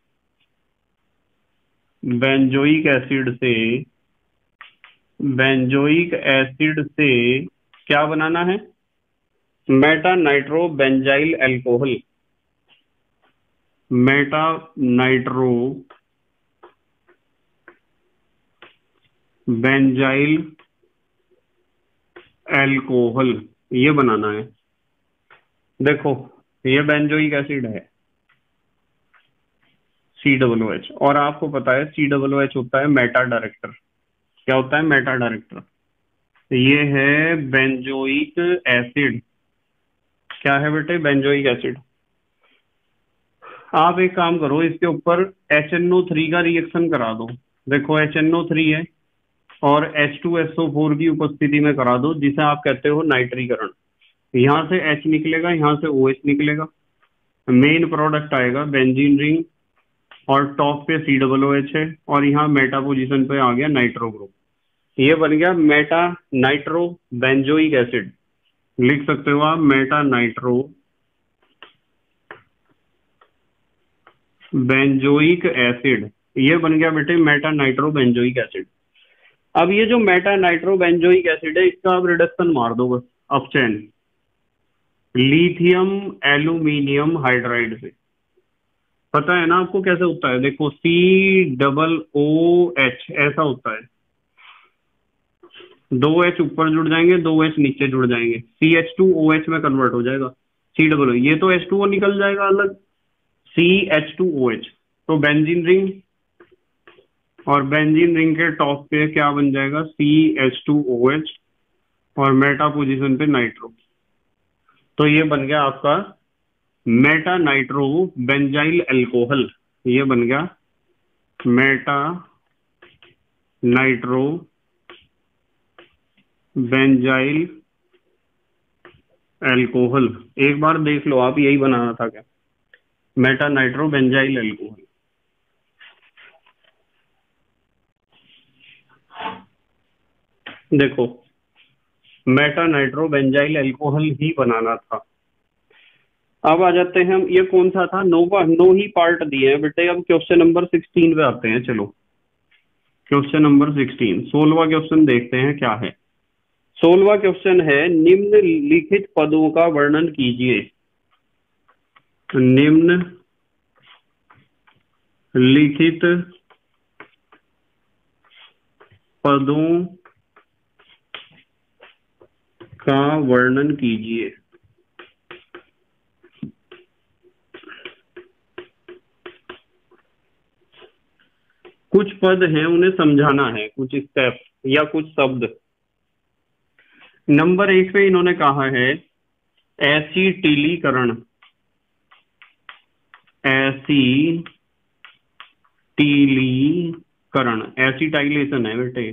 Benzoic acid से, बेंजोइक एसिड से क्या बनाना है? Meta nitro benzyl alcohol. Meta nitro benzyl alcohol, ये बनाना है। देखो ये बेंजोइक एसिड है COOH, और आपको पता है COOH होता है मेटा डायरेक्टर। क्या होता है? Meta director. ये है बेंजोइक एसिड। क्या है बेटे? Benzoic acid. आप एक काम करो, इसके ऊपर HNO3 का रिएक्शन करा दो। देखो HNO3 है, और H2SO4 की उपस्थिति में करा दो, जिसे आप कहते हो नाइट्रीकरण। यहाँ से H निकलेगा, यहाँ से OH निकलेगा, मेन प्रोडक्ट आएगा बेंजीन रिंग, और टॉप पे COOH है, और यहाँ मेटा पोजीशन पे आ गया नाइट्रो ग्रुप। ये बन गया मेटा नाइट्रो बेंजोइक एसिड। लिख सकते हो आप मेटा नाइट्रो बेंजोइक एसिड, ये बन गया बेटे मेटा नाइट्रो बेंजोइक एसिड। अब ये जो मेटा नाइट्रो बेंजोइक एसिड है, इसका आप रिडक्शन मार दो बस अपचैन, लिथियम एल्यूमिनियम हाइड्राइड से। पता है ना आपको कैसे होता है? देखो, COOH ऐसा होता है। दो एच ऊपर जुड़ जाएंगे, दो एच नीचे जुड़ जाएंगे, CH2OH में कन्वर्ट हो जाएगा। C, ये तो H2O निकल जाएगा अलग, CH2OH। तो बेंजीन रिंग, और बेंजीन रिंग के टॉप पे क्या बन जाएगा? CH2OH, और मेटा पोजीशन पे नाइट्रो। तो ये बन गया आपका मेटा नाइट्रो बेंजाइल अल्कोहल। ये बन गया मेटा नाइट्रो बेंजाइल अल्कोहल। एक बार देख लो आप, यही बनाना था क्या? Meta nitro benzyl alcohol. देखो, मेटा नाइट्रो बेंजाइल अल्कोहल ही बनाना था। अब आ जाते हैं हम, ये कौन सा था? नोवा, नो ही पार्ट दिए हैं बेटे। अब क्वेश्चन नंबर 16 पे आते हैं। चलो, क्वेश्चन नंबर 16, 16वां क्वेश्चन देखते हैं क्या है। 16वां क्वेश्चन है, निम्नलिखित पदों का वर्णन कीजिए। निम्नलिखित पदों का वर्णन कीजिए। कुछ पद हैं, उन्हें समझाना है, कुछ स्टेप या कुछ शब्द। नंबर 1 पे इन्होंने कहा है एसिटिलीकरण। एसिटिलीकरण, एसिटाइलेशन है बेटे,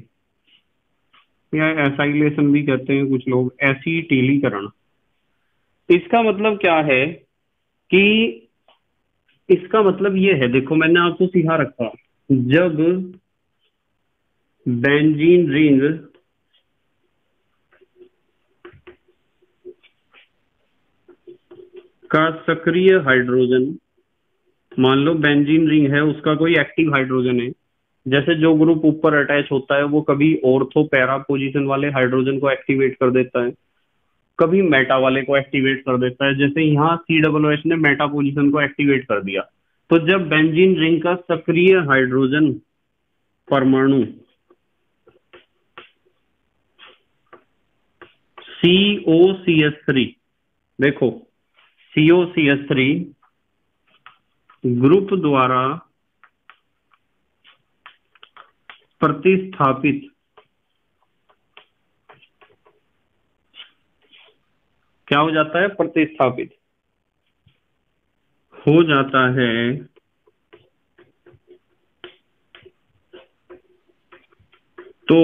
या एसाइलेशन भी कहते हैं कुछ लोग। एसिटिलीकरण, इसका मतलब क्या है कि, इसका मतलब ये है, देखो मैंने आपको सिखा रखा, जब बेंजीन रिंग का सक्रिय हाइड्रोजन, मान लो बेंजीन रिंग है, उसका कोई एक्टिव हाइड्रोजन है, जैसे जो ग्रुप ऊपर अटैच होता है वो कभी ऑर्थो पैरा पोजीशन वाले हाइड्रोजन को एक्टिवेट कर देता है, कभी मेटा वाले को एक्टिवेट कर देता है। जैसे यहाँ COOH ने मेटा पोजीशन को एक्टिवेट कर दिया। तो जब बेंजीन रिंग का सक्रिय हाइड्रोजन परमाणु COCH3, देखो COCH3 ग्रुप द्वारा प्रतिस्थापित, क्या हो जाता है? प्रतिस्थापित हो जाता है, तो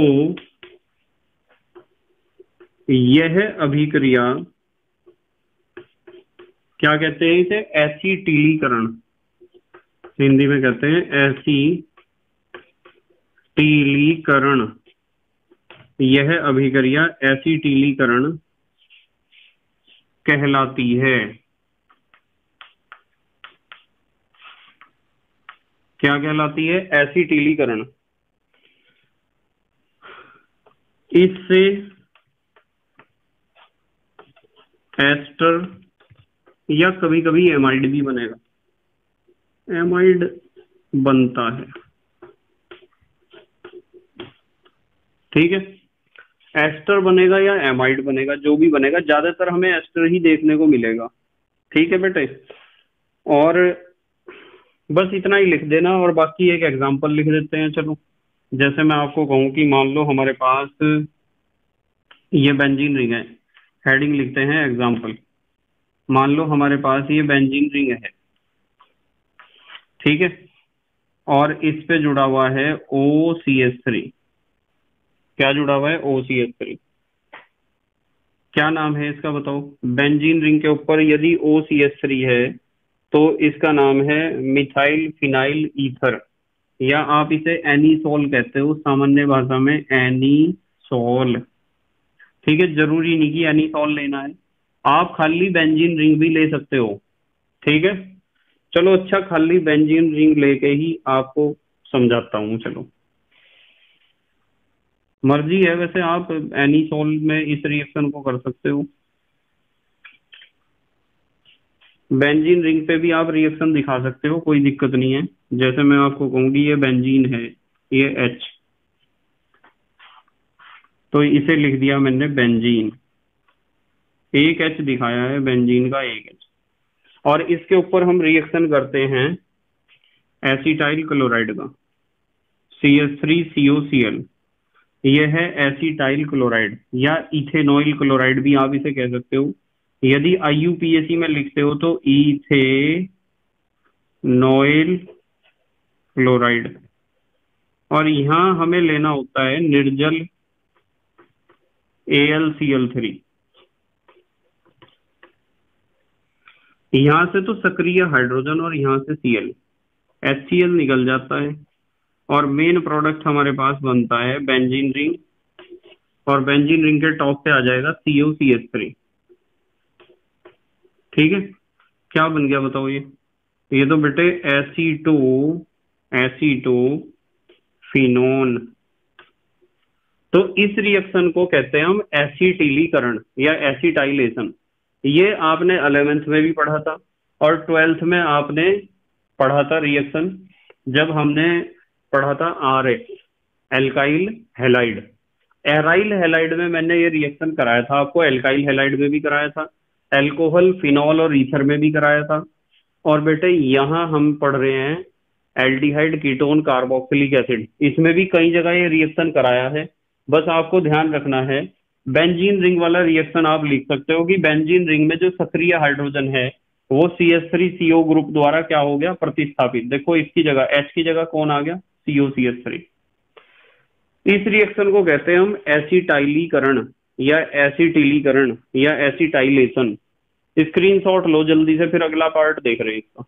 यह अभिक्रिया क्या कहते हैं? इसे एसिटिलीकरण, हिंदी में कहते हैं एसिटिलीकरण। यह अभिक्रिया एसिटिलीकरण कहलाती है। क्या कहलाती है? एसिटिलीकरण। इससे एस्टर या कभी कभी एमाइड भी बनेगा, एमाइड बनता है। ठीक है, एस्टर बनेगा या एमाइड बनेगा, जो भी बनेगा, ज्यादातर हमें एस्टर ही देखने को मिलेगा। ठीक है बेटे, और बस इतना ही लिख देना, और बाकी एक एग्जांपल लिख देते हैं। चलो, जैसे मैं आपको कहूं कि मान लो हमारे पास ये बेंजीन रिंग है, हेडिंग लिखते हैं एग्जांपल। मान लो हमारे पास ये बेंजीन रिंग है, ठीक है, और इस पे जुड़ा हुआ है OCH3। क्या जुड़ा हुआ है? OCH3। क्या नाम है इसका बताओ? बेंजीन रिंग के ऊपर यदि OCH3 है तो इसका नाम है मिथाइल फिनाइल ईथर, या आप इसे एनीसोल कहते हो सामान्य भाषा में, एनीसोल। ठीक है, जरूरी नहीं कि एनीसोल लेना है, आप खाली बेंजीन रिंग भी ले सकते हो। ठीक है, चलो अच्छा, खाली बेंजीन रिंग लेके ही आपको समझाता हूँ। चलो, मर्जी है वैसे, आप एनीसोल में इस रिएक्शन को कर सकते हो। बेंजीन रिंग पे भी आप रिएक्शन दिखा सकते हो, कोई दिक्कत नहीं है। जैसे मैं आपको कहूंगी ये बेंजीन है, ये H, तो इसे लिख दिया मैंने बेंजीन, एक H दिखाया है बेंजीन का, एक H। और इसके ऊपर हम रिएक्शन करते हैं एसिटाइल क्लोराइड का, CH3COCl, यह है एसिटाइल क्लोराइड या इथेनॉइल क्लोराइड भी आप इसे कह सकते हो। यदि IUPAC में लिखते हो तो इथेनॉइल क्लोराइड। और यहाँ हमें लेना होता है निर्जल AlCl3। यहां से तो सक्रिय हाइड्रोजन और यहां से Cl, HCl निकल जाता है और मेन प्रोडक्ट हमारे पास बनता है बेंजीन रिंग, और बेंजीन रिंग के टॉप पे आ जाएगा COCH3। ठीक है, क्या बन गया बताओ? ये तो बेटे एसीटो फिनोन। तो इस रिएक्शन को कहते हैं हम एसिटिलीकरण या एसिटाइलेशन। ये आपने 11th में भी पढ़ा था और 12th में आपने पढ़ा था रिएक्शन, जब हमने पढ़ा था RA, alkyl halide. Aryl halide में मैंने ये रिएक्शन कराया था आपको, एल्काइल हैलाइड में भी कराया था, एल्कोहल फिनॉल और ईथर में भी कराया था। और बेटे यहाँ हम पढ़ रहे हैं एल्डिहाइड कीटोन कार्बोक्सिलिक एसिड, इसमें भी कई जगह ये रिएक्शन कराया है। बस आपको ध्यान रखना है, बेंजीन रिंग वाला रिएक्शन आप लिख सकते हो कि बेंजीन रिंग में जो सक्रिय हाइड्रोजन है वो CH3CO ग्रुप द्वारा क्या हो गया, प्रतिस्थापित। देखो इसकी जगह H की जगह कौन आ गया, COCH3। इस रिएक्शन को कहते हैं हम एसिटाइलीकरण या एसिटिलीकरण या एसिटाइलेशन। स्क्रीनशॉट लो जल्दी से, फिर अगला पार्ट देख रहे हैं इसका।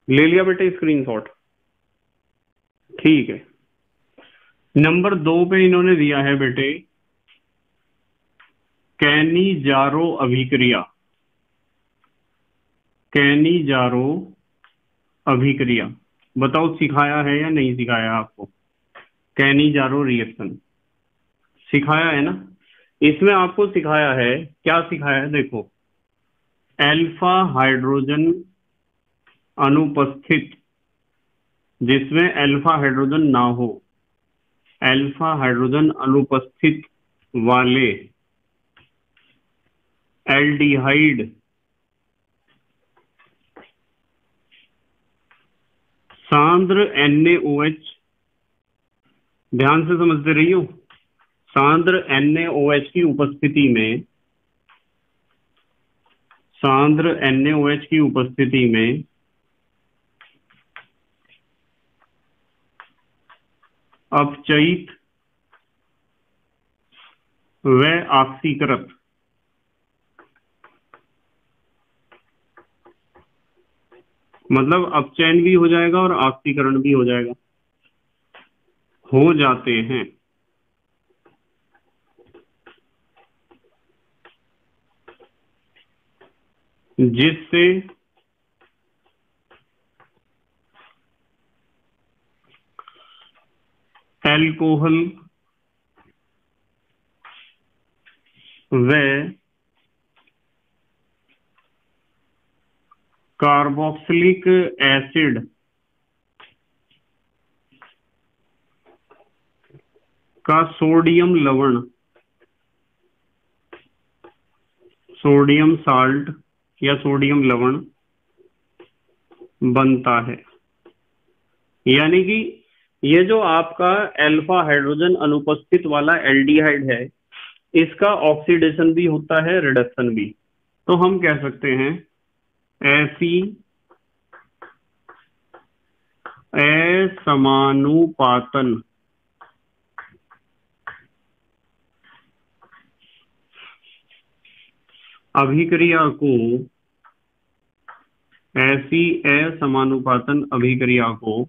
ले लिया बेटे स्क्रीनशॉट? ठीक है। नंबर 2 पे इन्होंने दिया है बेटे कैनिजारो अभिक्रिया। कैनिजारो अभिक्रिया, बताओ सिखाया है या नहीं सिखाया आपको? कैनिजारो रिएक्शन सिखाया है ना? इसमें आपको सिखाया है, क्या सिखाया है देखो, अल्फा हाइड्रोजन अनुपस्थित, जिसमें अल्फा हाइड्रोजन ना हो, अल्फा हाइड्रोजन अनुपस्थित वाले एल्डिहाइड सांद्र NaOH, ध्यान से समझते रहियो, सांद्र NaOH की उपस्थिति में, सांद्र NaOH की उपस्थिति में अपचयित व ऑक्सीकृत, मतलब अपचयन भी हो जाएगा और ऑक्सीकरण भी हो जाएगा, हो जाते हैं, जिससे एल्कोहल व कार्बोक्सिलिक एसिड का सोडियम लवण, सोडियम साल्ट या सोडियम लवण बनता है। यानी कि ये जो आपका अल्फा हाइड्रोजन अनुपस्थित वाला एल्डिहाइड है, इसका ऑक्सीडेशन भी होता है, रिडक्शन भी। तो हम कह सकते हैं ऐसी असमानुपातन अभिक्रिया को, ऐसी असमानुपातन अभिक्रिया को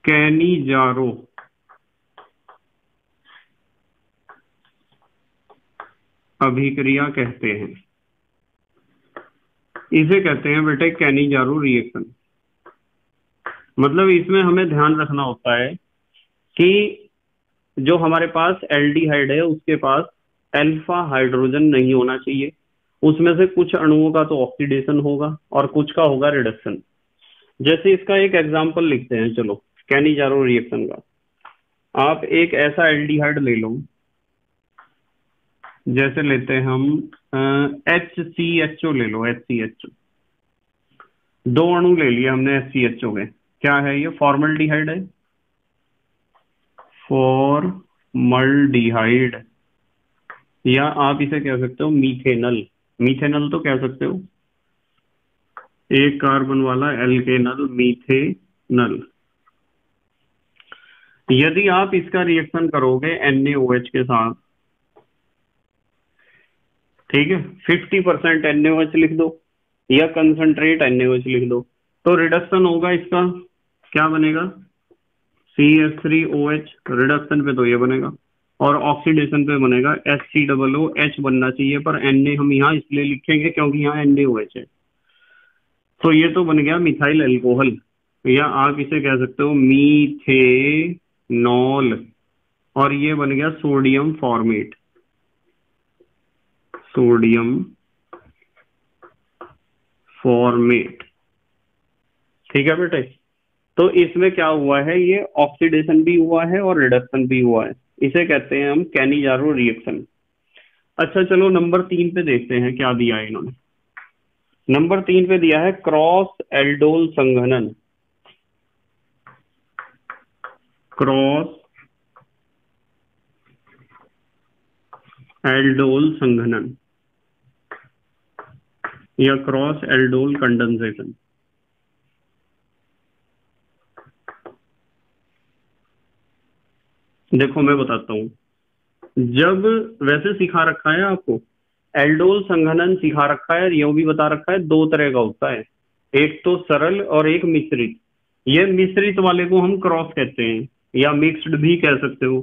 कैनिजारो अभिक्रिया कहते हैं। इसे कहते हैं बेटे कैनिजारो रिएक्शन। मतलब इसमें हमें ध्यान रखना होता है कि जो हमारे पास एल्डिहाइड है उसके पास अल्फा हाइड्रोजन नहीं होना चाहिए। उसमें से कुछ अणुओं का तो ऑक्सीडेशन होगा और कुछ का होगा रिडक्शन। जैसे इसका एक एग्जांपल लिखते हैं, चलो, कैनिजारो रिएक्शन का। आप एक ऐसा एल्डिहाइड ले लो, जैसे लेते हैं हम HCHO ले लो, HCHO। दो अणु ले लिए हमने HCHO के। क्या है ये? फॉर्मल्डिहाइड है, फॉर्मल्डिहाइड, या आप इसे कह सकते हो मीथेनल। मीथेनल तो कह सकते हो, एक कार्बन वाला एल्केनल, मीथेनल। यदि आप इसका रिएक्शन करोगे NaOH के साथ, ठीक है, 50% NaOH लिख दो या कंसंट्रेट NaOH लिख दो, तो रिडक्शन होगा इसका, क्या बनेगा? CH3OH। रिडक्शन पे तो ये बनेगा, और ऑक्सीडेशन पे बनेगा HCOOH बनना चाहिए, पर Na हम यहाँ इसलिए लिखेंगे क्योंकि यहाँ NaOH है। तो ये तो बन गया मिथाइल अल्कोहल, या आप इसे कह सकते हो मीथेनॉल, और ये बन गया सोडियम फॉर्मेट, सोडियम फॉर्मेट। ठीक है बेटे, तो इसमें क्या हुआ है, ये ऑक्सीडेशन भी हुआ है और रिडक्शन भी हुआ है। इसे कहते हैं हम कैनिजारो रिएक्शन। अच्छा चलो नंबर 3 पे देखते हैं क्या दिया है इन्होंने। नंबर 3 पे दिया है क्रॉस एल्डोल संघनन। क्रॉस एल्डोल संघनन या क्रॉस एल्डोल कंडेंसेशन। देखो मैं बताता हूं, जब वैसे सिखा रखा है आपको, एल्डोल संघनन सिखा रखा है, ये भी बता रखा है दो तरह का होता है, एक तो सरल और एक मिश्रित। ये मिश्रित वाले को हम क्रॉस कहते हैं, या मिक्स्ड भी कह सकते हो।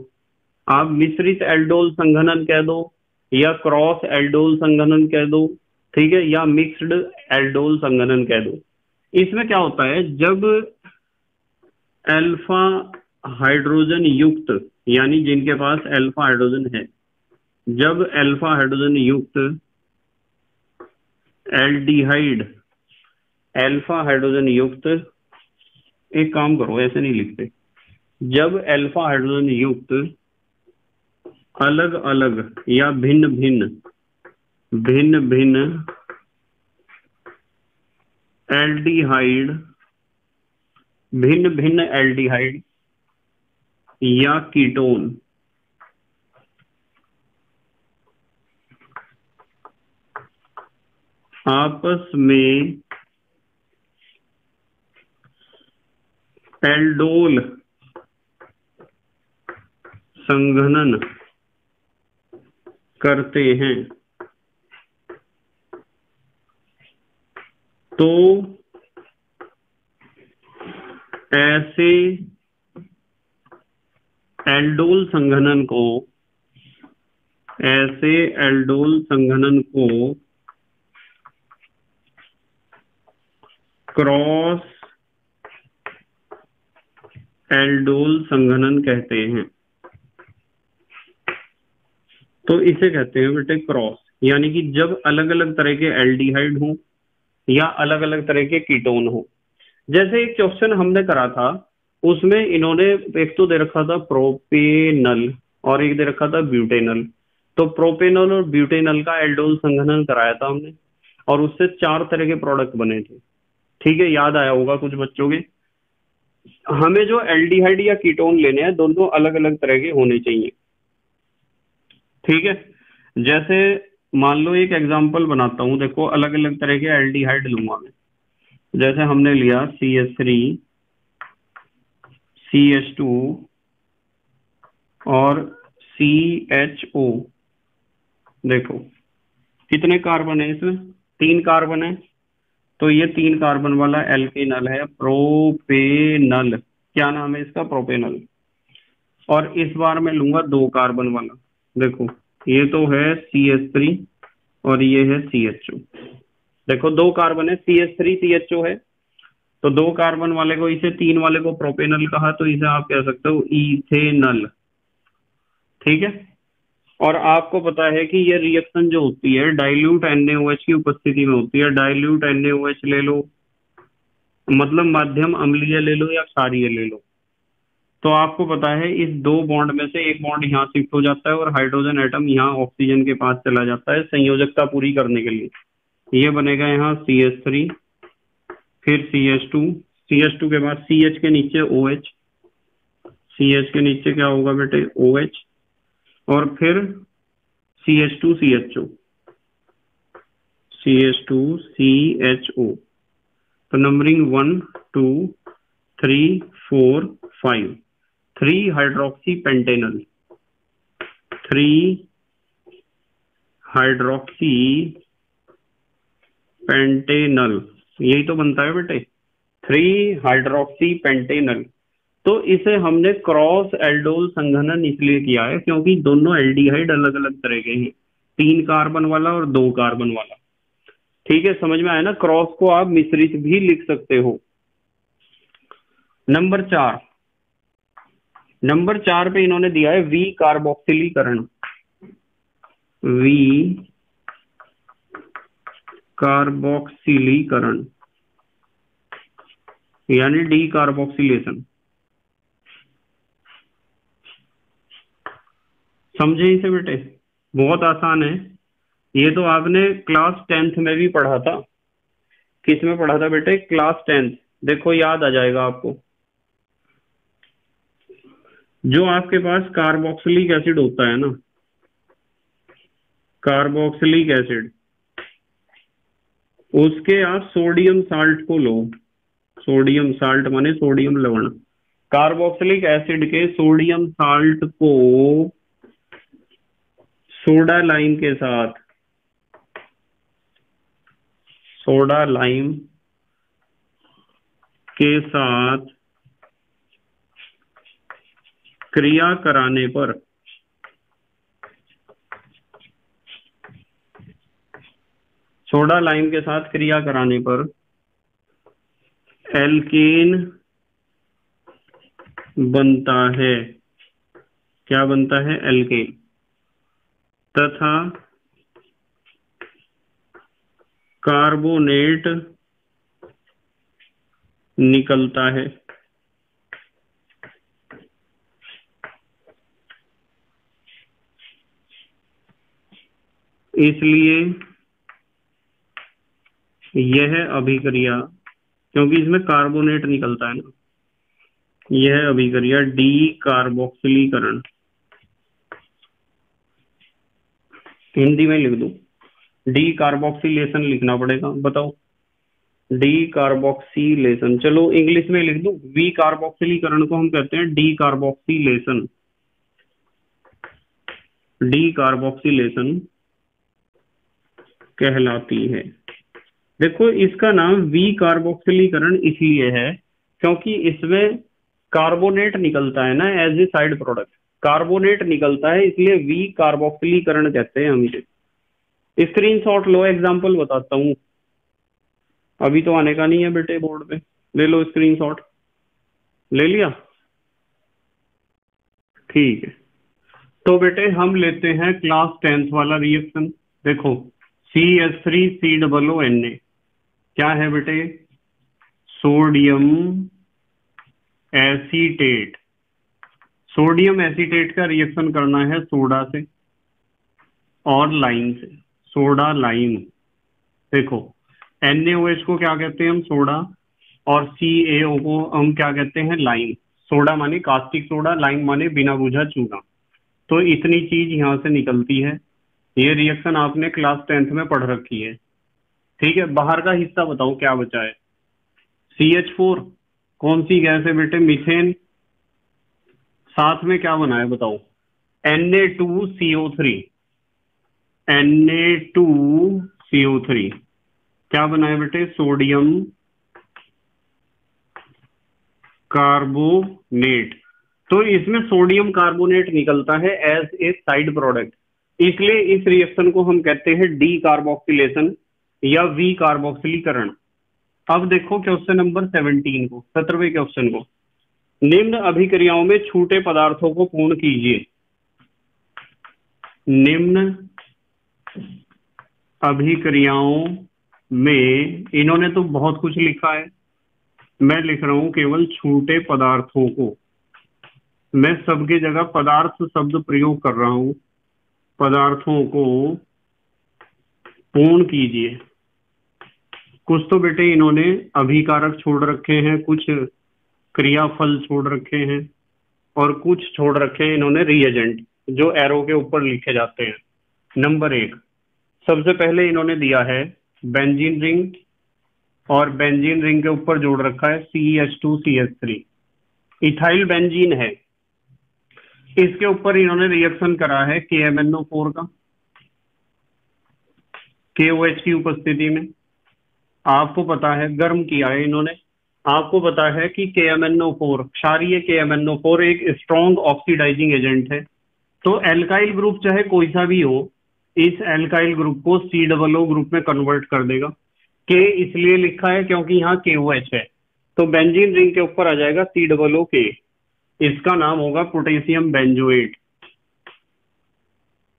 आप मिश्रित एल्डोल संघनन कह दो, या क्रॉस एल्डोल संघनन कह दो, ठीक है, या मिक्स्ड एल्डोल संघनन कह दो। इसमें क्या होता है, जब अल्फा हाइड्रोजन युक्त, यानी जिनके पास अल्फा हाइड्रोजन है, जब अल्फा हाइड्रोजन युक्त एल्डिहाइड, अल्फा हाइड्रोजन युक्त, एक काम करो ऐसे नहीं लिखते, जब अल्फा हाइड्रोजन युक्त अलग अलग या भिन्न भिन्न एल्डिहाइड, भिन्न भिन्न एल्डिहाइड या कीटोन आपस में एल्डोल संघनन करते हैं, तो ऐसे एल्डोल संघनन को, ऐसे एल्डोल संघनन को क्रॉस एल्डोल संघनन कहते हैं। तो इसे कहते हैं बेटे क्रॉस, यानी कि जब अलग अलग तरह के एल्डिहाइड हो या अलग अलग तरह के कीटोन हो। जैसे एक क्वेश्चन हमने करा था, उसमें इन्होंने एक तो दे रखा था प्रोपेनल और एक दे रखा था ब्यूटेनल। तो प्रोपेनल और ब्यूटेनल का एल्डोल संघनन कराया था हमने, और उससे 4 तरह के प्रोडक्ट बने थे। ठीक है, याद आया होगा कुछ बच्चों के। हमें जो एल्डिहाइड या कीटोन लेने हैं, दोनों अलग अलग तरह के होने चाहिए। ठीक है, जैसे मान लो एक एग्जांपल बनाता हूं, देखो अलग अलग तरह के एल्डिहाइड लूंगा मैं। जैसे हमने लिया CH3, CH2 और CHO। देखो कितने कार्बन है इसमें? 3 कार्बन है, तो ये 3 कार्बन वाला एल्केनल है, प्रोपेनल। क्या नाम है इसका? प्रोपेनल। और इस बार मैं लूंगा 2 कार्बन वाला। देखो ये तो है CH3 और ये है CHO। देखो 2 कार्बन है, CH3 CHO है, तो 2 कार्बन वाले को, इसे 3 वाले को प्रोपेनल कहा, तो इसे आप कह सकते हो इथेनल। ठीक है, और आपको पता है कि ये रिएक्शन जो होती है डाइल्यूट NaOH की उपस्थिति में होती है। डाइल्यूट NaOH ले लो, मतलब माध्यम अम्लीय ले लो या क्षारीय ले लो, तो आपको पता है इस दो बॉन्ड में से एक बॉन्ड यहाँ शिफ्ट हो जाता है और हाइड्रोजन एटम यहाँ ऑक्सीजन के पास चला जाता है संयोजकता पूरी करने के लिए। ये बनेगा यहाँ CH3, फिर CH2 के बाद CH के नीचे OH, CH के नीचे क्या होगा बेटे OH, और फिर CH2CHO। तो numbering 1 2 3 4 5, 3 hydroxy Pantanal, 3 hydroxy Pantanal, यही तो बनता है बेटे 3 हाइड्रोक्सी पेंटेनल। तो इसे हमने क्रॉस एल्डोल संघनन इसलिए किया है क्योंकि दोनों एल्डिहाइड अलग अलग तरह के हैं, 3 कार्बन वाला और 2 कार्बन वाला। ठीक है, समझ में आया ना। क्रॉस को आप मिश्रित भी लिख सकते हो। नंबर 4 पे इन्होंने दिया है वी कार्बोक्सिलीकरण, वी कार्बोक्सिलीकरण यानी डी कार्बोक्सिलेशन। समझे इसे बेटे, बहुत आसान है। ये तो आपने क्लास 10th में भी पढ़ा था। किस में पढ़ा था बेटे? Class 10th। देखो याद आ जाएगा आपको। जो आपके पास कार्बोक्सिलिक एसिड होता है ना, कार्बोक्सिलिक एसिड, उसके आप सोडियम साल्ट को लो। सोडियम साल्ट माने सोडियम लवण। कार्बोक्सिलिक एसिड के सोडियम साल्ट को सोडा लाइम के साथ, सोडा लाइम के साथ क्रिया कराने पर सोडा लाइम के साथ क्रिया कराने पर एल्केन बनता है। क्या बनता है? एल्केन। तथा कार्बोनेट निकलता है। इसलिए यह अभिक्रिया, क्योंकि इसमें कार्बोनेट निकलता है ना, यह अभिक्रिया डी कार्बोक्सिलीकरण, हिंदी में लिख दूं, डी कार्बोक्सिलेशन लिखना पड़ेगा। बताओ, डी कार्बोक्सिलेशन। चलो इंग्लिश में लिख दूं, वी कार्बोक्सिलीकरण को हम कहते हैं डी कार्बोक्सिलेशन। डी कार्बोक्सिलेशन कहलाती है। देखो इसका नाम वी कार्बोक्सिलीकरण इसलिए है क्योंकि इसमें कार्बोनेट निकलता है ना, as a side product carbonate निकलता है, इसलिए वी कार्बोक्सिलीकरण कहते हैं हम इसे। स्क्रीनशॉट लो, एग्जांपल बताता हूं। अभी तो आने का नहीं है बेटे बोर्ड पे, ले लो स्क्रीनशॉट। ले लिया? ठीक है। तो बेटे हम लेते हैं क्लास 10th वाला रिएक्शन। देखो CH3COO Na क्या है बेटे? Sodium acetate. सोडियम एसीटेट का रिएक्शन करना है सोडा से और लाइम से, सोडा लाइम। देखो NaOH को क्या कहते हैं हम? सोडा। और CaO को हम क्या कहते हैं? लाइम। सोडा माने कास्टिक सोडा, लाइम माने बिना बुझा चूना। तो इतनी चीज यहाँ से निकलती है। ये रिएक्शन आपने क्लास 10th में पढ़ रखी है। ठीक है, बाहर का हिस्सा बताओ क्या बचा है? CH4 कौन सी गैस है बेटे? मीथेन। साथ में क्या बना है बताओ? Na2CO3। Na2CO3 क्या बना है बेटे? Sodium carbonate. तो इसमें सोडियम कार्बोनेट निकलता है एज ए साइड प्रोडक्ट, इसलिए इस रिएक्शन को हम कहते हैं डी कार्बोक्सिलेशन या वी कार्बोक्सिलीकरण। अब देखो क्वेश्चन नंबर 17 को, 17वें क्वेश्चन को। निम्न अभिक्रियाओं में छूटे पदार्थों को पूर्ण कीजिए। निम्न अभिक्रियाओं में, इन्होंने तो बहुत कुछ लिखा है, मैं लिख रहा हूं केवल छूटे पदार्थों को। मैं सबकी जगह पदार्थ शब्द प्रयोग कर रहा हूं। पदार्थों को पूर्ण कीजिए। कुछ तो बेटे इन्होंने अभिकारक छोड़ रखे हैं, कुछ क्रियाफल छोड़ रखे हैं, और कुछ छोड़ रखे हैं इन्होंने रिएजेंट, जो एरो के ऊपर लिखे जाते हैं। नंबर 1, सबसे पहले इन्होंने दिया है बेंजीन रिंग, और बेंजीन रिंग के ऊपर जोड़ रखा है CH2CH3। इथाइल बेंजीन है, इसके ऊपर इन्होंने रिएक्शन करा है KMnO4 का, KOH की उपस्थिति में। आपको पता है गर्म किया है इन्होंने। आपको पता है कि KMnO4, क्षारीय KMnO4 एक स्ट्रॉन्ग ऑक्सीडाइजिंग एजेंट है। तो एल्काइल ग्रुप चाहे कोई सा भी हो, इस एल्काइल ग्रुप को COO ग्रुप में कन्वर्ट कर देगा। K इसलिए लिखा है क्योंकि यहाँ KOH है, तो बेंजीन रिंग के ऊपर आ जाएगा COOK। इसका नाम होगा पोटेशियम बेंजोएट,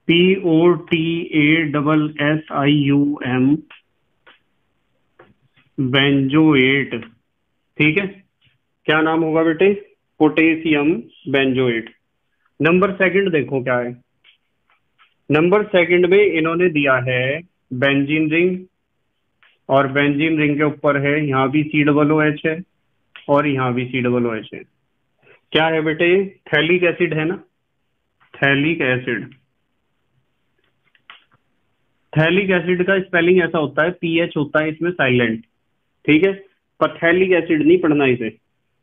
POTASSIUM बेंजोएट। ठीक है, क्या नाम होगा बेटे? Potassium benzoate. नंबर 2 देखो क्या है। नंबर 2 में इन्होंने दिया है बेंजीन रिंग, और बेंजीन रिंग के ऊपर है यहाँ भी COOH है, और यहाँ भी COOH है। क्या है बेटे? थैलिक एसिड है ना, थैलिक एसिड। थैलिक एसिड का स्पेलिंग ऐसा होता है, PH होता है इसमें साइलेंट, ठीक है, पर थैलिक एसिड नहीं पढ़ना इसे।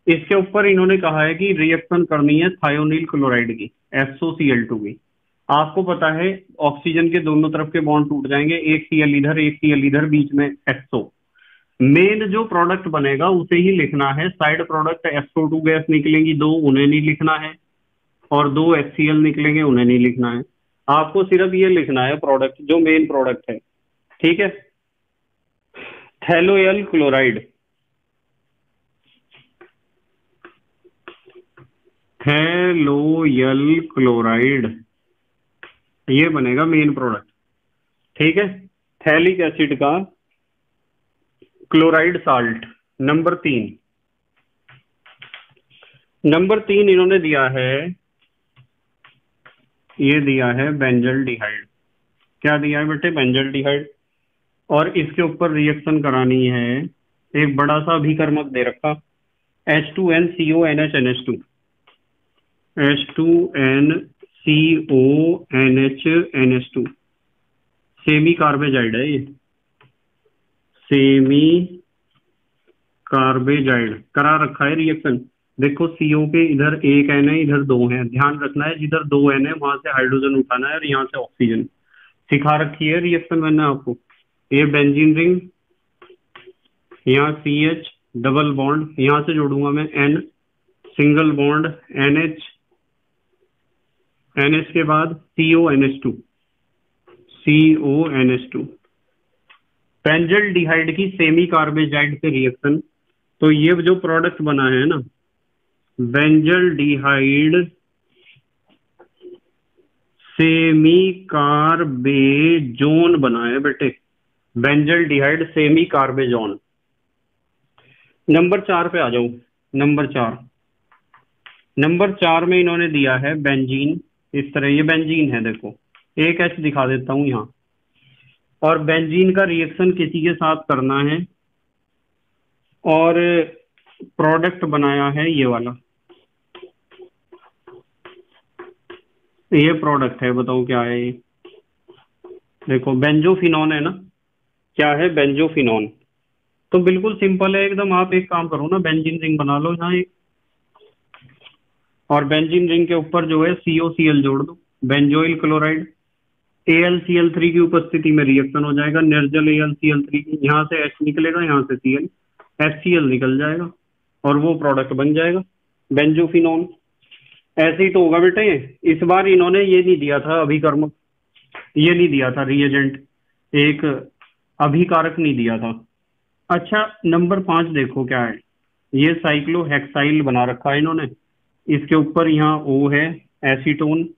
इसके ऊपर इन्होंने कहा है कि रिएक्शन करनी है थायोनील क्लोराइड की, SOCl2 की। आपको पता है ऑक्सीजन के दोनों तरफ के बॉन्ड टूट जाएंगे, एक Cl इधर एक Cl इधर, बीच में XO। मेन जो प्रोडक्ट बनेगा उसे ही लिखना है। साइड प्रोडक्ट SO2 गैस निकलेंगी 2, उन्हें नहीं लिखना है, और 2 HCl निकलेंगे, उन्हें नहीं लिखना है। आपको सिर्फ ये लिखना है प्रोडक्ट जो मेन प्रोडक्ट है, ठीक है। थैलोयल क्लोराइड, थैलोयल क्लोराइड, ये बनेगा मेन प्रोडक्ट, ठीक है, थैलिक एसिड का क्लोराइड साल्ट। नंबर 3 इन्होंने दिया है, ये दिया है बेंजल डिहाइड। क्या दिया है बेटे? बेंजल डिहाइड। और इसके ऊपर रिएक्शन करानी है, एक बड़ा सा अभिकर्मक दे रखा, H2NCONH2, H2NCONH2, सेमी कार्बेजाइड है ये, सेमी कार्बेजाइड करा रखा है रिएक्शन। देखो CO के इधर एक N है, इधर 2 है, ध्यान रखना है जिधर 2 N है वहां से हाइड्रोजन उठाना है और यहाँ से ऑक्सीजन। सिखा रखी है रिएक्शन मैंने आपको। ये बेंजीन रिंग, यहाँ CH डबल बॉन्ड, यहाँ से जोड़ूंगा मैं N, single bond NH, NH के बाद CONH2, CONH2, बेंजल डिहाइड की सेमी कार्बेजाइड से रिएक्शन। तो ये जो प्रोडक्ट बना है ना, बेंजल डिहाइड सेमी कार्बेजोन बना है बेटे, बेंजल डिहाइड सेमी कार्बेजोन। नंबर 4 पे आ जाओ। नंबर 4 में इन्होंने दिया है बेंजीन। इस तरह ये बेंजीन है, देखो एक H दिखा देता हूं यहाँ, और बेंजीन का रिएक्शन किसी के साथ करना है, और प्रोडक्ट बनाया है ये वाला, ये प्रोडक्ट है, बताओ क्या है ये? देखो बेंजोफिनॉन है ना, क्या है? बेंजोफिनॉन। तो बिल्कुल सिंपल है एकदम। आप एक काम करो ना, बेंजीन रिंग बना लो यहाँ एक, और बेंजीन रिंग के ऊपर जो है COCl जोड़ दो, बेंजोइल क्लोराइड। AlCl3 की उपस्थिति में रिएक्शन हो जाएगा, निर्जल AlCl3 की, यहाँ से H निकलेगा, यहाँ से Cl, HCl निकल जाएगा, और वो प्रोडक्ट बन जाएगा बेंजोफिनॉन। ऐसे ही तो होगा बेटे। इस बार इन्होंने ये नहीं दिया था अभिकर्मक, ये नहीं दिया था रिएजेंट, एक अभिकारक नहीं दिया था। अच्छा, नंबर 5 देखो क्या है। ये साइक्लोहेक्साइल बना रखा है इन्होंने, इसके ऊपर यहाँ O है एसीटोन,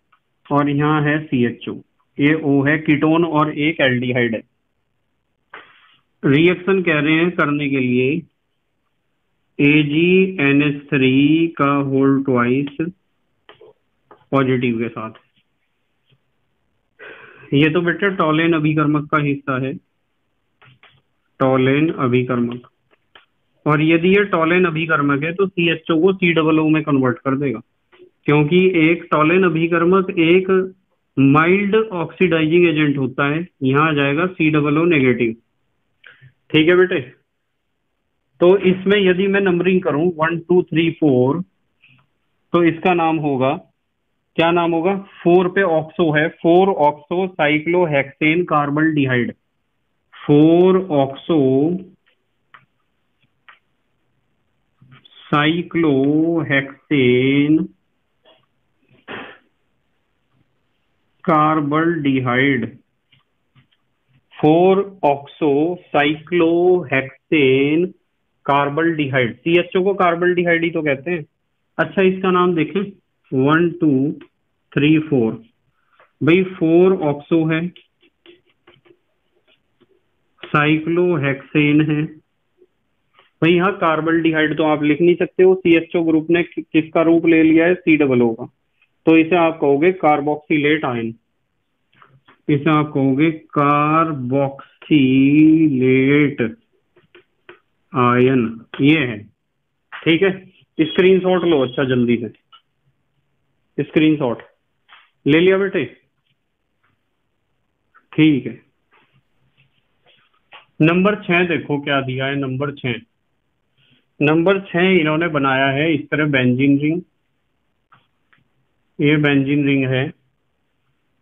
और यहाँ है CHO। ये O है कीटोन और एक एल्डिहाइड है। रिएक्शन कह रहे हैं करने के लिए AgNH3 का होल ट्वाइस पॉजिटिव के साथ। ये तो बेटा टॉलेन अभिकर्मक का हिस्सा है, टॉलेन अभिकर्मक। और यदि ये टॉलेन अभिकर्मक है तो CHO को COO में कन्वर्ट कर देगा, क्योंकि एक टॉलेन अभिकर्मक एक माइल्ड ऑक्सीडाइजिंग एजेंट होता है। यहाँ आ जाएगा COO नेगेटिव। ठीक है बेटे। तो इसमें यदि मैं नंबरिंग करूं 1 2 3 4, तो इसका नाम होगा, क्या नाम होगा? 4 पे ऑक्सो है, 4 oxo cyclohexane carbaldehyde, 4 oxo cyclohexane carbaldehyde, 4 oxo cyclohexane carbaldehyde. CHO को कार्बल्डिहाइड ही तो कहते हैं। अच्छा, इसका नाम देखें 1 2 3 4। भाई 4 ऑक्सो है, साइक्लोहेक्सेन है। भाई यहाँ कार्बल्डिहाइड तो आप लिख नहीं सकते हो, CHO ग्रुप ने किसका रूप ले लिया है? COO का। तो इसे आप कहोगे कार्बोक्सिलेट आयन, इसे आप कहोगे कार्बोक्सिलेट आयन। ये है। ठीक है, स्क्रीनशॉट लो। अच्छा, जल्दी से स्क्रीनशॉट ले लिया बेटे? ठीक है। नंबर 6 देखो क्या दिया है। नंबर 6 इन्होंने बनाया है इस तरह बेंजीन रिंग। ये बेंजीन रिंग है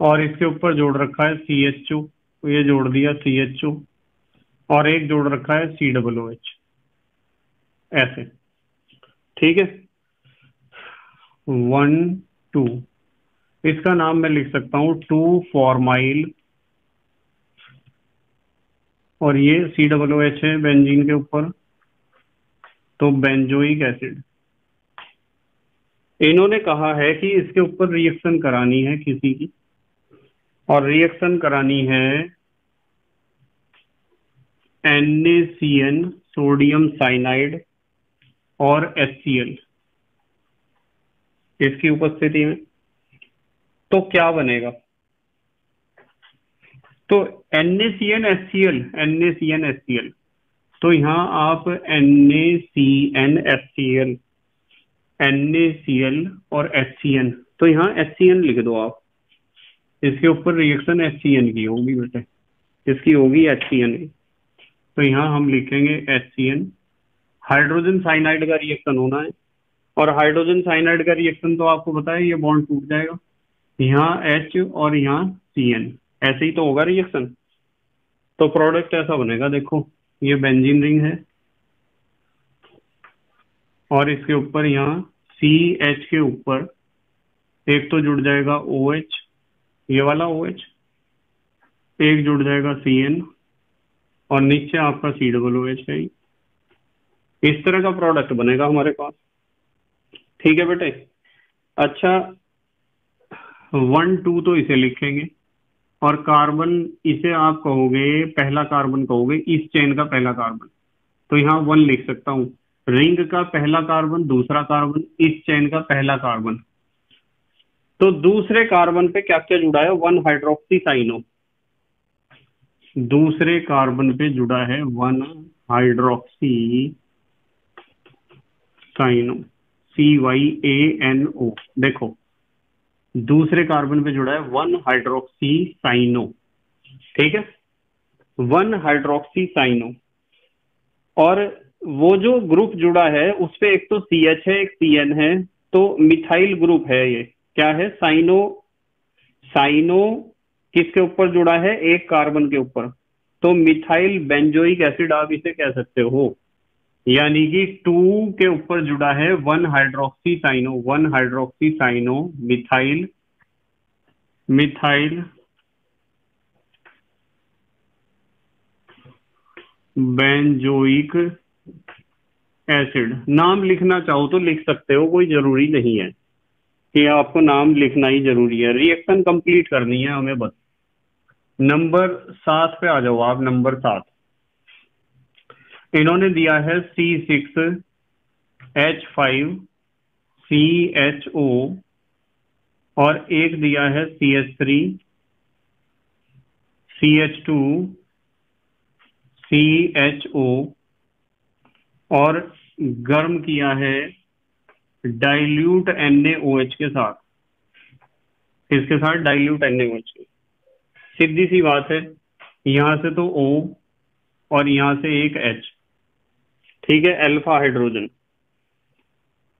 और इसके ऊपर जोड़ रखा है CHO, ये जोड़ दिया CHO, और एक जोड़ रखा है COOH, ऐसे। ठीक है, 1 2। इसका नाम मैं लिख सकता हूं 2 फॉर्माइल, और ये COOH है बेंजीन के ऊपर, तो बेंजोइक एसिड। इन्होंने कहा है कि इसके ऊपर रिएक्शन करानी है किसी की, और रिएक्शन करानी है NaCN सोडियम साइनाइड और HCl इसकी उपस्थिति में। तो क्या बनेगा? तो NaCN HCl, तो यहाँ आप NaCl और HCN, तो यहाँ HCN लिख दो आप। इसके ऊपर रिएक्शन HCN की होगी बेटे, इसकी होगी HCN। तो यहाँ हम लिखेंगे HCN। हाइड्रोजन साइनाइड का रिएक्शन होना है, और हाइड्रोजन साइनाइड का रिएक्शन तो आपको पता है, ये बॉन्ड टूट जाएगा, यहाँ H और यहाँ CN, ऐसे ही तो होगा रिएक्शन। तो प्रोडक्ट ऐसा बनेगा, देखो ये बेंजीन रिंग है और इसके ऊपर यहाँ CH के ऊपर एक तो जुड़ जाएगा OH, ये वाला OH, एक जुड़ जाएगा CN, और नीचे आपका COOH है। इस तरह का प्रोडक्ट बनेगा हमारे पास। ठीक है बेटे। अच्छा, 1 2 तो इसे लिखेंगे, और कार्बन इसे आप कहोगे, पहला कार्बन कहोगे, इस चेन का पहला कार्बन, तो यहाँ 1 लिख सकता हूँ। रिंग का पहला कार्बन, दूसरा कार्बन, इस चेन का पहला कार्बन। तो दूसरे कार्बन पे क्या क्या जुड़ा है? 1 हाइड्रोक्सी साइनो, दूसरे कार्बन पे जुड़ा है 1 हाइड्रोक्सी साइनो, CYANO। देखो दूसरे कार्बन पे जुड़ा है 1 हाइड्रोक्सी साइनो। ठीक है, 1 हाइड्रोक्सी साइनो। और वो जो ग्रुप जुड़ा है उस पे एक तो CH है, एक CN है, तो मिथाइल ग्रुप है। ये क्या है? साइनो। साइनो किसके ऊपर जुड़ा है? एक कार्बन के ऊपर, तो मिथाइल बेंजोइक एसिड आप इसे कह सकते हो। यानी कि 2 के ऊपर जुड़ा है 1 hydroxy cyano, 1 hydroxy cyano methyl benzoic acid. नाम लिखना चाहो तो लिख सकते हो, कोई जरूरी नहीं है कि आपको नाम लिखना ही जरूरी है। रिएक्शन कंप्लीट करनी है हमें बस। नंबर 7 पे आ जाओ आप, नंबर 7। इन्होंने दिया है C6H5CHO और एक दिया है CH3CH2CHO और गर्म किया है डाइल्यूट NaOH के साथ। इसके साथ डाइल्यूट NaOH के। सीधी सी बात है, यहां से तो O और यहां से एक H, ठीक है, अल्फा हाइड्रोजन,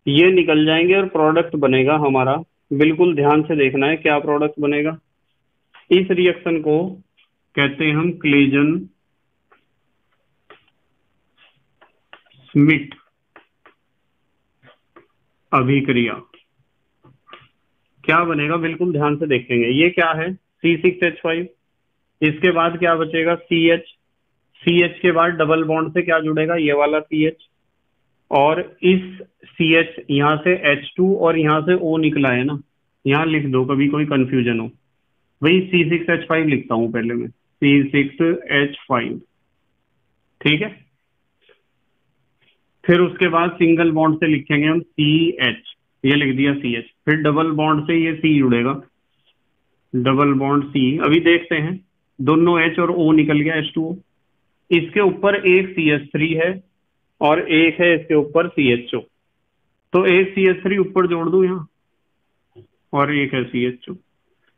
ये निकल जाएंगे और प्रोडक्ट बनेगा हमारा। बिल्कुल ध्यान से देखना है क्या प्रोडक्ट बनेगा। इस रिएक्शन को कहते हैं हम क्लेजन स्मिट अभिक्रिया। क्या बनेगा बिल्कुल ध्यान से देखेंगे। ये क्या है, C6H5, इसके बाद क्या बचेगा CH के बाद डबल बॉन्ड से क्या जुड़ेगा, ये वाला CH, और इस CH यहां से H2 और यहां से O निकला है ना, यहां लिख दो कभी कोई कंफ्यूजन हो। वही C6H5 लिखता हूं पहले मैं, C6H5, ठीक है। फिर उसके बाद सिंगल बॉन्ड से लिखेंगे हम CH, ये लिख दिया CH, फिर डबल बॉन्ड से ये C जुड़ेगा, डबल बॉन्ड C। अभी देखते हैं, दोनों H और O निकल गया, H2O। इसके ऊपर एक CH3 है और एक है इसके ऊपर CHO, तो एक CH3 ऊपर जोड़ दूं यहाँ और एक है CHO।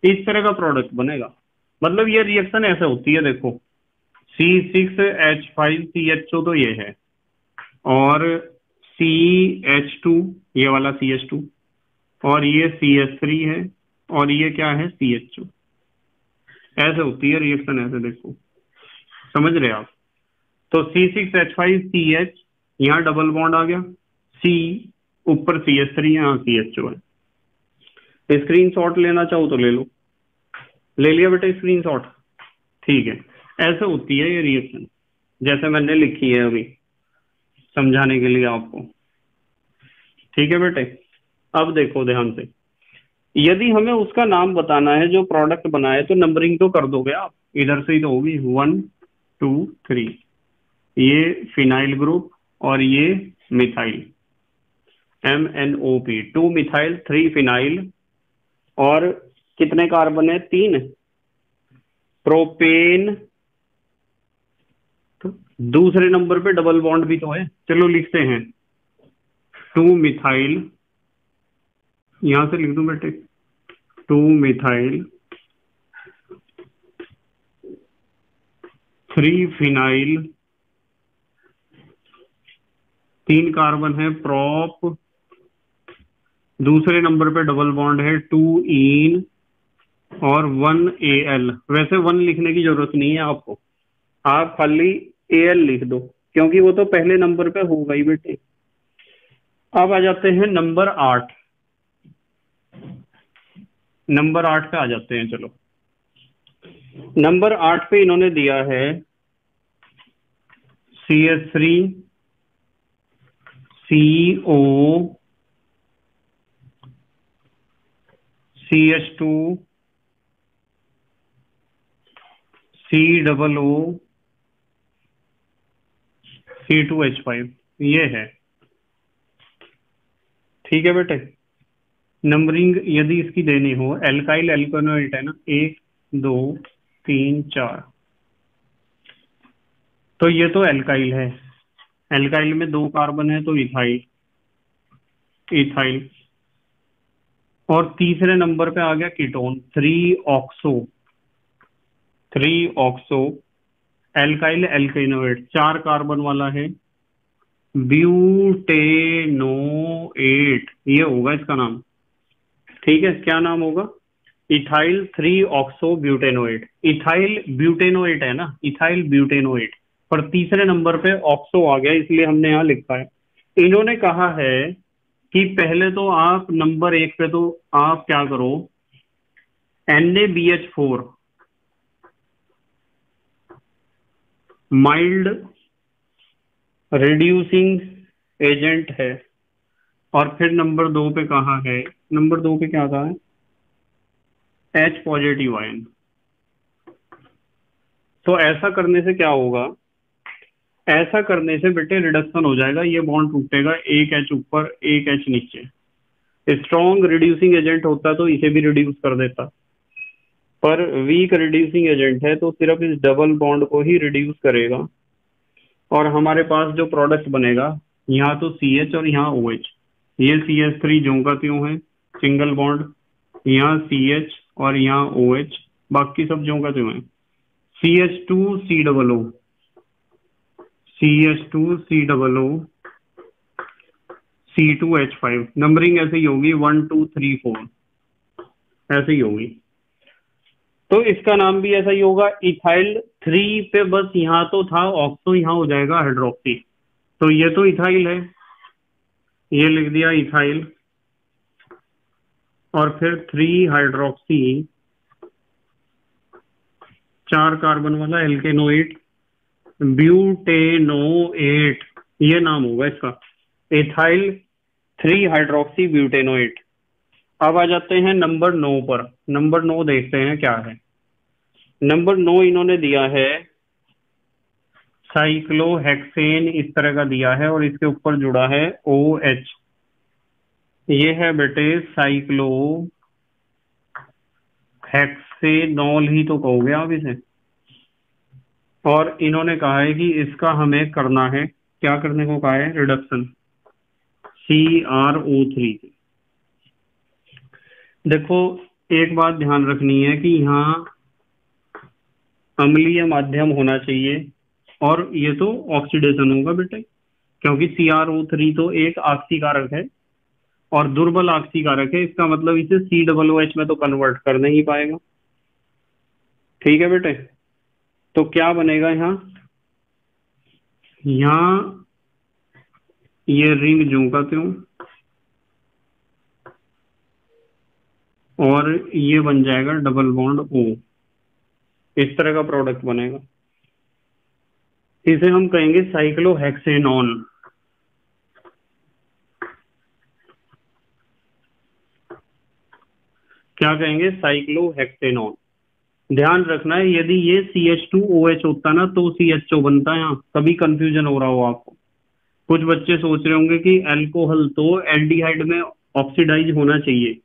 इस तरह का प्रोडक्ट बनेगा। मतलब ये रिएक्शन ऐसे होती है, देखो C6H5CHO तो ये है, और CH2, ये वाला CH2, और ये CH3 है, और ये क्या है CHO। ऐसे होती है रिएक्शन, ऐसे देखो, समझ रहे आप। तो C6H5CH, यहाँ डबल बॉन्ड आ गया, C ऊपर CH3, यहाँ CHO है। स्क्रीनशॉट लेना चाहो तो ले लो, ले लिया बेटा स्क्रीनशॉट, ठीक है। ऐसे होती है ये रिएक्शन, जैसे मैंने लिखी है अभी समझाने के लिए आपको, ठीक है बेटे। अब देखो ध्यान से, यदि हमें उसका नाम बताना है जो प्रोडक्ट बना है, तो नंबरिंग तो कर दोगे आप, इधर से ही तो होगी, 1 2 3। ये फिनाइल ग्रुप और ये मिथाइल, MNOP, 2 मिथाइल 3 फिनाइल, और कितने कार्बन है, 3 प्रोपेन। तो दूसरे नंबर पे डबल बॉन्ड भी तो है, चलो लिखते हैं 2 मिथाइल, यहां से लिख दूं बेटे 2 मिथाइल 3 फिनाइल, 3 कार्बन है प्रोप, दूसरे नंबर पे डबल बॉन्ड है 2 इन और 1 AL। वैसे 1 लिखने की जरूरत नहीं है आपको, आप खाली AL लिख दो, क्योंकि वो तो पहले नंबर पे होगा ही बेटे। अब आ जाते हैं नंबर 8, नंबर 8 पे आ जाते हैं। चलो नंबर 8 पे इन्होंने दिया है CH3CO CH2 COO C2H5, ये है, ठीक है बेटे। नंबरिंग यदि इसकी देनी हो, एल्काइल एल्केनोइड है ना, 1 2 3 4, तो ये तो एल्काइल है, एल्काइल में 2 कार्बन है तो इथाइल, इथाइल। और तीसरे नंबर पे आ गया ketone, 3 oxo, 3 oxo alkyl alkanoate, 4 carbon वाला है, ब्यूटेनोएट, ये होगा इसका नाम, ठीक है। क्या नाम होगा, इथाइल 3 ऑक्सो ब्यूटेनोएट। इथाइल ब्यूटेनोएट है ना, इथाइल ब्यूटेनोएट, पर तीसरे नंबर पे ऑक्सो आ गया, इसलिए हमने यहाँ लिखा है। इन्होंने कहा है कि पहले तो आप नंबर 1 पे तो आप क्या करो, NaBH4 माइल्ड रिड्यूसिंग एजेंट है, और फिर नंबर 2 पे कहा है, नंबर 2 पे क्या कहा है, H पॉजिटिव आयन, तो ऐसा करने से क्या होगा, ऐसा करने से बेटे रिडक्शन हो जाएगा, ये बॉन्ड टूटेगा, एक एच ऊपर एक एच नीचे। स्ट्रॉन्ग रिड्यूसिंग एजेंट होता तो इसे भी रिड्यूस कर देता, पर वीक रिड्यूसिंग एजेंट है तो सिर्फ इस डबल बॉन्ड को ही रिड्यूस करेगा। और हमारे पास जो प्रोडक्ट बनेगा, यहाँ तो सी एच और यहाँ ओ एच, ये सी एच थ्री ज्यों का त्यों है सिंगल बॉन्ड, यहाँ सी एच और यहाँ ओ एच, बाकी सब ज्यों का त्यों है। C H two C double O, C H two C double O, C2H5, numbering ऐसे ही होगी 1 2 3 4, ऐसे ही होगी। तो इसका नाम भी ऐसा ही होगा, इथाइल 3 पे बस यहाँ तो था ऑक्सो, यहाँ हो जाएगा हाइड्रोक्सी। तो ये तो इथाइल है, ये लिख दिया इथाइल, और फिर 3 हाइड्रोक्सी 4 कार्बन वाला एल्केनोइड ब्यूटेनोएट, ये नाम होगा इसका, इथाइल 3 हाइड्रोक्सी ब्यूटेनोएट। अब आ जाते हैं नंबर 9 पर। नंबर 9 देखते हैं क्या है। नंबर 9 इन्होंने दिया है साइक्लोहेक्सेन, इस तरह का दिया है और इसके ऊपर जुड़ा है OH। ये है बेटे साइक्लो हेक्सेनॉल ही तो कहोगे आप इसे। और इन्होंने कहा है कि इसका हमें करना है, क्या करने को कहा है, रिडक्शन CrO3। देखो एक बात ध्यान रखनी है कि यहाँ अम्लीय माध्यम होना चाहिए, और ये तो ऑक्सीडेशन होगा बेटे, क्योंकि CrO3 तो एक आक्सीकारक है और दुर्बल आक्सीकारक है, इसका मतलब इसे COOH में तो कन्वर्ट कर नहीं पाएगा। ठीक है बेटे, तो क्या बनेगा यहाँ, यहाँ ये रिंग ज्यों का त्यों, और ये बन जाएगा डबल बॉन्ड O, इस तरह का प्रोडक्ट बनेगा। इसे हम कहेंगे साइक्लोहेक्सेनॉन। क्या कहेंगे, साइक्लोहेक्सेनॉन। ध्यान रखना है, यदि ये CH2OH होता ना तो CHO बनता, यहाँ कभी कंफ्यूजन हो रहा हो आपको। कुछ बच्चे सोच रहे होंगे कि अल्कोहल तो एल्डिहाइड में ऑक्सीडाइज होना चाहिए।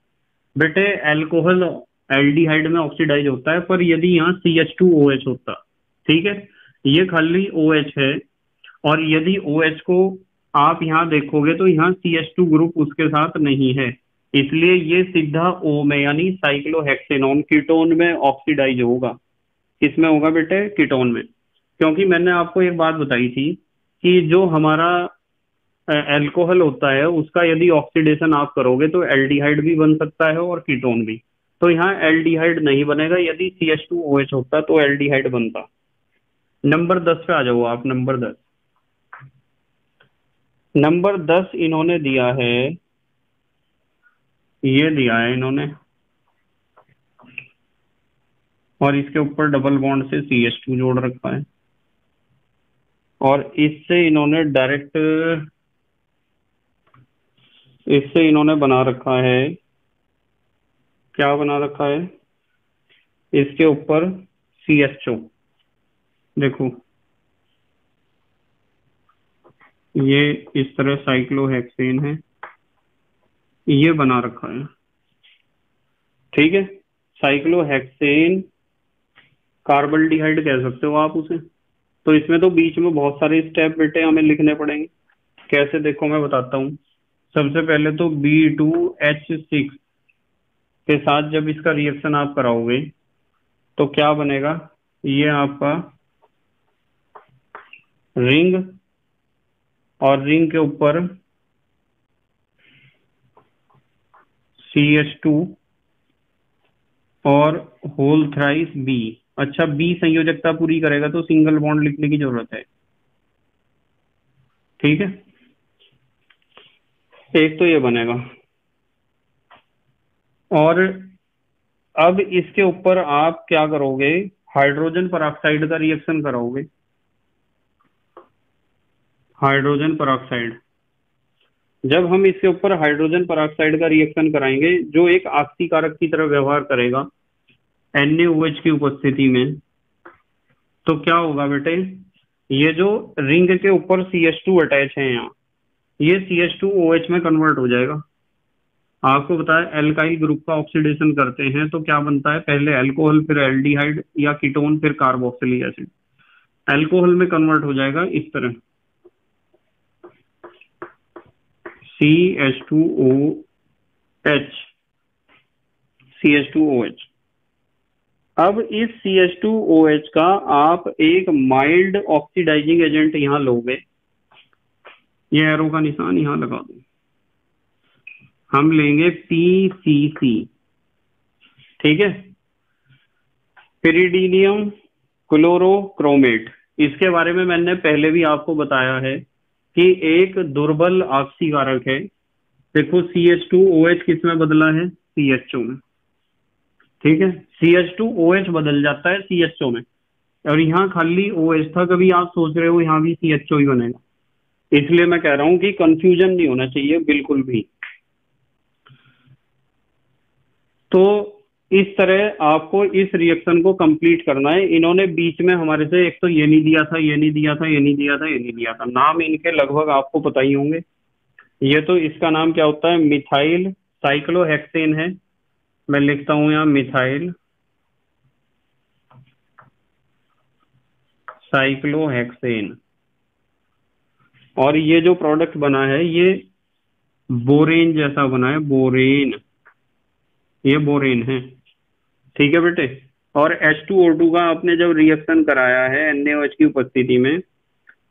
बेटे अल्कोहल एल्डिहाइड में ऑक्सीडाइज होता है, पर यदि यहाँ CH2OH होता, ठीक है, ये खाली OH है, और यदि OH को आप यहाँ देखोगे तो यहाँ CH2 ग्रुप उसके साथ नहीं है, इसलिए ये सीधा O में यानी साइक्लोहेक्सेनॉन कीटोन में ऑक्सीडाइज होगा। किसमें होगा बेटे, कीटोन में। क्योंकि मैंने आपको एक बात बताई थी कि जो हमारा अल्कोहल होता है उसका यदि ऑक्सीडेशन आप करोगे तो एल्डिहाइड भी बन सकता है और कीटोन भी। तो यहाँ एल्डिहाइड नहीं बनेगा, यदि CH2OH होता तो एल्डिहाइड बनता। नंबर 10 पे आ जाओ आप। नंबर 10, नंबर 10 इन्होंने दिया है, ये दिया है इन्होंने, और इसके ऊपर डबल बॉन्ड से CH2 जोड़ रखा है, और इससे इन्होंने डायरेक्ट, इससे इन्होंने बना रखा है, क्या बना रखा है, इसके ऊपर CHO। देखो ये इस तरह साइक्लोहेक्सेन है, ये बना रखा है, ठीक है, साइक्लोहेक्सेन कार्बल्डिहाइड कह सकते हो आप उसे। तो इसमें तो बीच में बहुत सारे स्टेप बेटे हमें लिखने पड़ेंगे। कैसे, देखो मैं बताता हूँ। सबसे पहले तो B2H6 के साथ जब इसका रिएक्शन आप कराओगे तो क्या बनेगा, ये आपका रिंग, और रिंग के ऊपर CH2 और होल थ्राइस B। अच्छा, B संयोजकता पूरी करेगा तो सिंगल बॉन्ड लिखने की जरूरत है, ठीक है। एक तो ये बनेगा, और अब इसके ऊपर आप क्या करोगे, हाइड्रोजन परऑक्साइड का रिएक्शन कराओगे। हाइड्रोजन परऑक्साइड, जब हम इसके ऊपर हाइड्रोजन परऑक्साइड का रिएक्शन कराएंगे जो एक आक्सीकारक की तरह व्यवहार करेगा NaOH की उपस्थिति में, तो क्या होगा बेटे, ये जो रिंग के ऊपर CH2 अटैच है यहाँ, ये CH2OH में कन्वर्ट हो जाएगा। आपको बताया एल्काइल ग्रुप का ऑक्सीडेशन करते हैं तो क्या बनता है, पहले अल्कोहल फिर एल्डिहाइड या कीटोन फिर कार्बोक्सिलिक एसिड, अल्कोहल में कन्वर्ट हो जाएगा इस तरह, CH2OH, CH2OH। अब इस CH2OH का आप एक माइल्ड ऑक्सीडाइजिंग एजेंट यहां लोगे, ये एरो का निशान यहां लगा दो, हम लेंगे PCC, ठीक है, पिरिडीनियम क्लोरोक्रोमेट। इसके बारे में मैंने पहले भी आपको बताया है कि एक दुर्बल ऑक्सीकारक है। देखो CH2OH किस में बदला है, CHO में, ठीक है, CH2OH बदल जाता है CHO में, और यहाँ खाली OH था, कभी आप सोच रहे हो यहाँ भी CHO ही बनेगा, इसलिए मैं कह रहा हूं कि कंफ्यूजन नहीं होना चाहिए बिल्कुल भी। तो इस तरह आपको इस रिएक्शन को कंप्लीट करना है। इन्होंने बीच में हमारे से एक तो ये नहीं दिया था, ये नहीं दिया था, ये नहीं दिया था, ये नहीं दिया था, नाम इनके लगभग आपको पता ही होंगे। ये तो इसका नाम क्या होता है, मिथाइल साइक्लोहेक्सेन है, मैं लिखता हूं यहाँ मिथाइल साइक्लोहेक्सेन। और ये जो प्रोडक्ट बना है ये बोरेन जैसा बना है, बोरेन, ये बोरेन है, ठीक है बेटे। और H2O2 का आपने जब रिएक्शन कराया है NaOH की उपस्थिति में,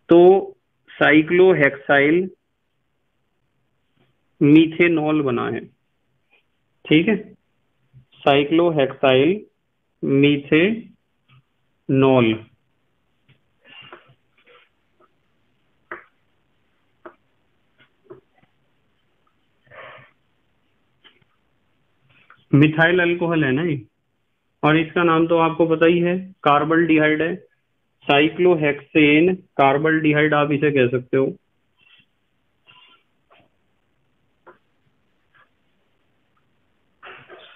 तो साइक्लोहेक्साइल मीथेनॉल बना है, ठीक है, साइक्लोहेक्साइल मीथेनॉल। मिथाइल अल्कोहल है ना ये, और इसका नाम तो आपको पता ही है, कार्बल्डिहाइड है, साइक्लोहेक्सेन कार्बल्डिहाइड आप इसे कह सकते हो।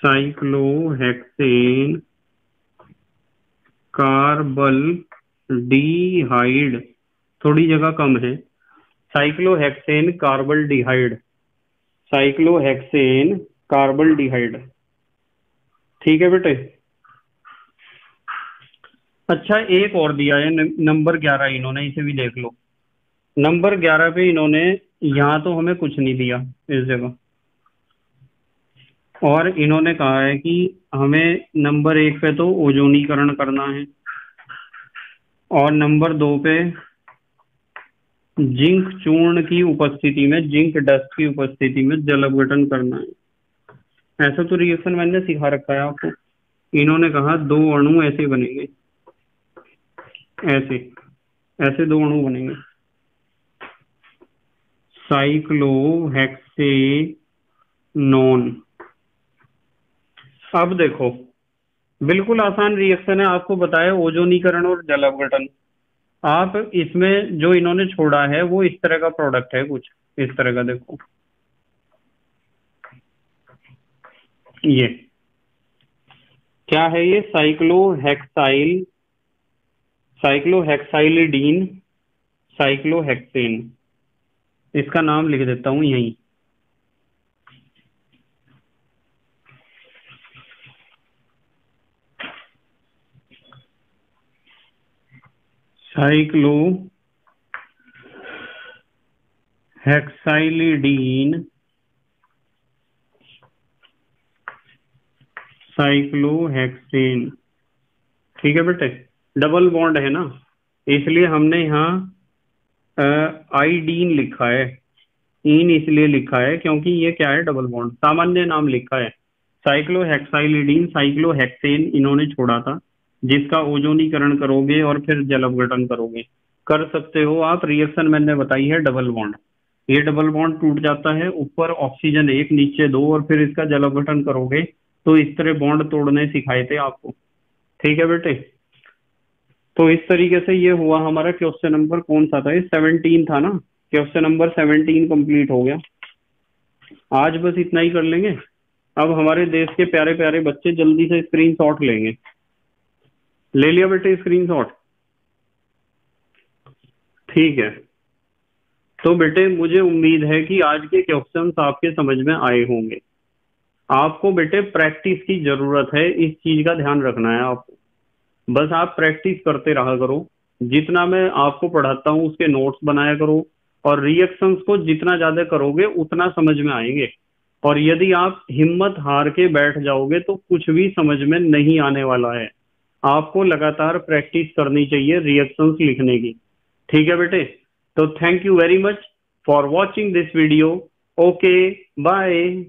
साइक्लोहेक्सेन कार्बल्डिहाइड, थोड़ी जगह कम है, साइक्लोहेक्सेन कार्बल्डिहाइड, साइक्लोहेक्सेन कार्बल्डिहाइड, ठीक है बेटे। अच्छा एक और दिया है नंबर 11, इन्होंने इसे भी देख लो। नंबर 11 पे इन्होंने, यहाँ तो हमें कुछ नहीं दिया इस जगह, और इन्होंने कहा है कि हमें नंबर 1 पे तो ओजोनीकरण करना है, और नंबर 2 पे जिंक चूर्ण की उपस्थिति में, जिंक डस्ट की उपस्थिति में जल अपघटन करना है। ऐसा तो रिएक्शन मैंने सिखा रखा है आपको। इन्होंने कहा 2 अणु ऐसे बनेंगे, ऐसे ऐसे 2 अणु बनेंगे, साइक्लोहेक्सेनोन। अब देखो बिल्कुल आसान रिएक्शन है, आपको बताया ओजोनीकरण और जल अपघटन। आप इसमें जो इन्होंने छोड़ा है वो इस तरह का प्रोडक्ट है, कुछ इस तरह का, देखो ये क्या है, ये साइक्लोहेक्साइलिडीन साइक्लोहेक्सेन, इसका नाम लिख देता हूं यहीं, साइक्लोहेक्साइलिडीन साइक्लोहेक्सेन, ठीक है बेटे। डबल बॉन्ड है ना, इसलिए हमने यहाँ आइडीन लिखा है, इन इसलिए लिखा है क्योंकि ये क्या है, डबल बॉन्ड, सामान्य नाम लिखा है। साइक्लोहेक्साइलिडीन साइक्लोहेक्सेन इन्होंने छोड़ा था, जिसका ओजोनीकरण करोगे और फिर जल अपघटन करोगे, कर सकते हो आप। रिएक्शन मैंने बताई है डबल बॉन्ड, ये डबल बॉन्ड टूट जाता है, ऊपर ऑक्सीजन 1 नीचे 2, और फिर इसका जल अपघटन करोगे तो इस तरह बॉन्ड तोड़ने सिखाए थे आपको, ठीक है बेटे। तो इस तरीके से ये हुआ हमारा क्वेश्चन नंबर कौन सा था, ये 17 था ना, क्वेश्चन नंबर 17 कंप्लीट हो गया। आज बस इतना ही कर लेंगे। अब हमारे देश के प्यारे प्यारे बच्चे जल्दी से स्क्रीनशॉट लेंगे, ले लिया बेटे स्क्रीनशॉट। ठीक है। तो बेटे मुझे उम्मीद है कि आज के क्वेश्चंस आपके समझ में आए होंगे। आपको बेटे प्रैक्टिस की जरूरत है, इस चीज का ध्यान रखना है आपको। बस आप प्रैक्टिस करते रहा करो। जितना मैं आपको पढ़ाता हूँ उसके नोट्स बनाया करो, और रिएक्शंस को जितना ज्यादा करोगे उतना समझ में आएंगे। और यदि आप हिम्मत हार के बैठ जाओगे तो कुछ भी समझ में नहीं आने वाला है। आपको लगातार प्रैक्टिस करनी चाहिए रिएक्शंस लिखने की। ठीक है बेटे? तो thank you very much for watching this video. Okay, bye.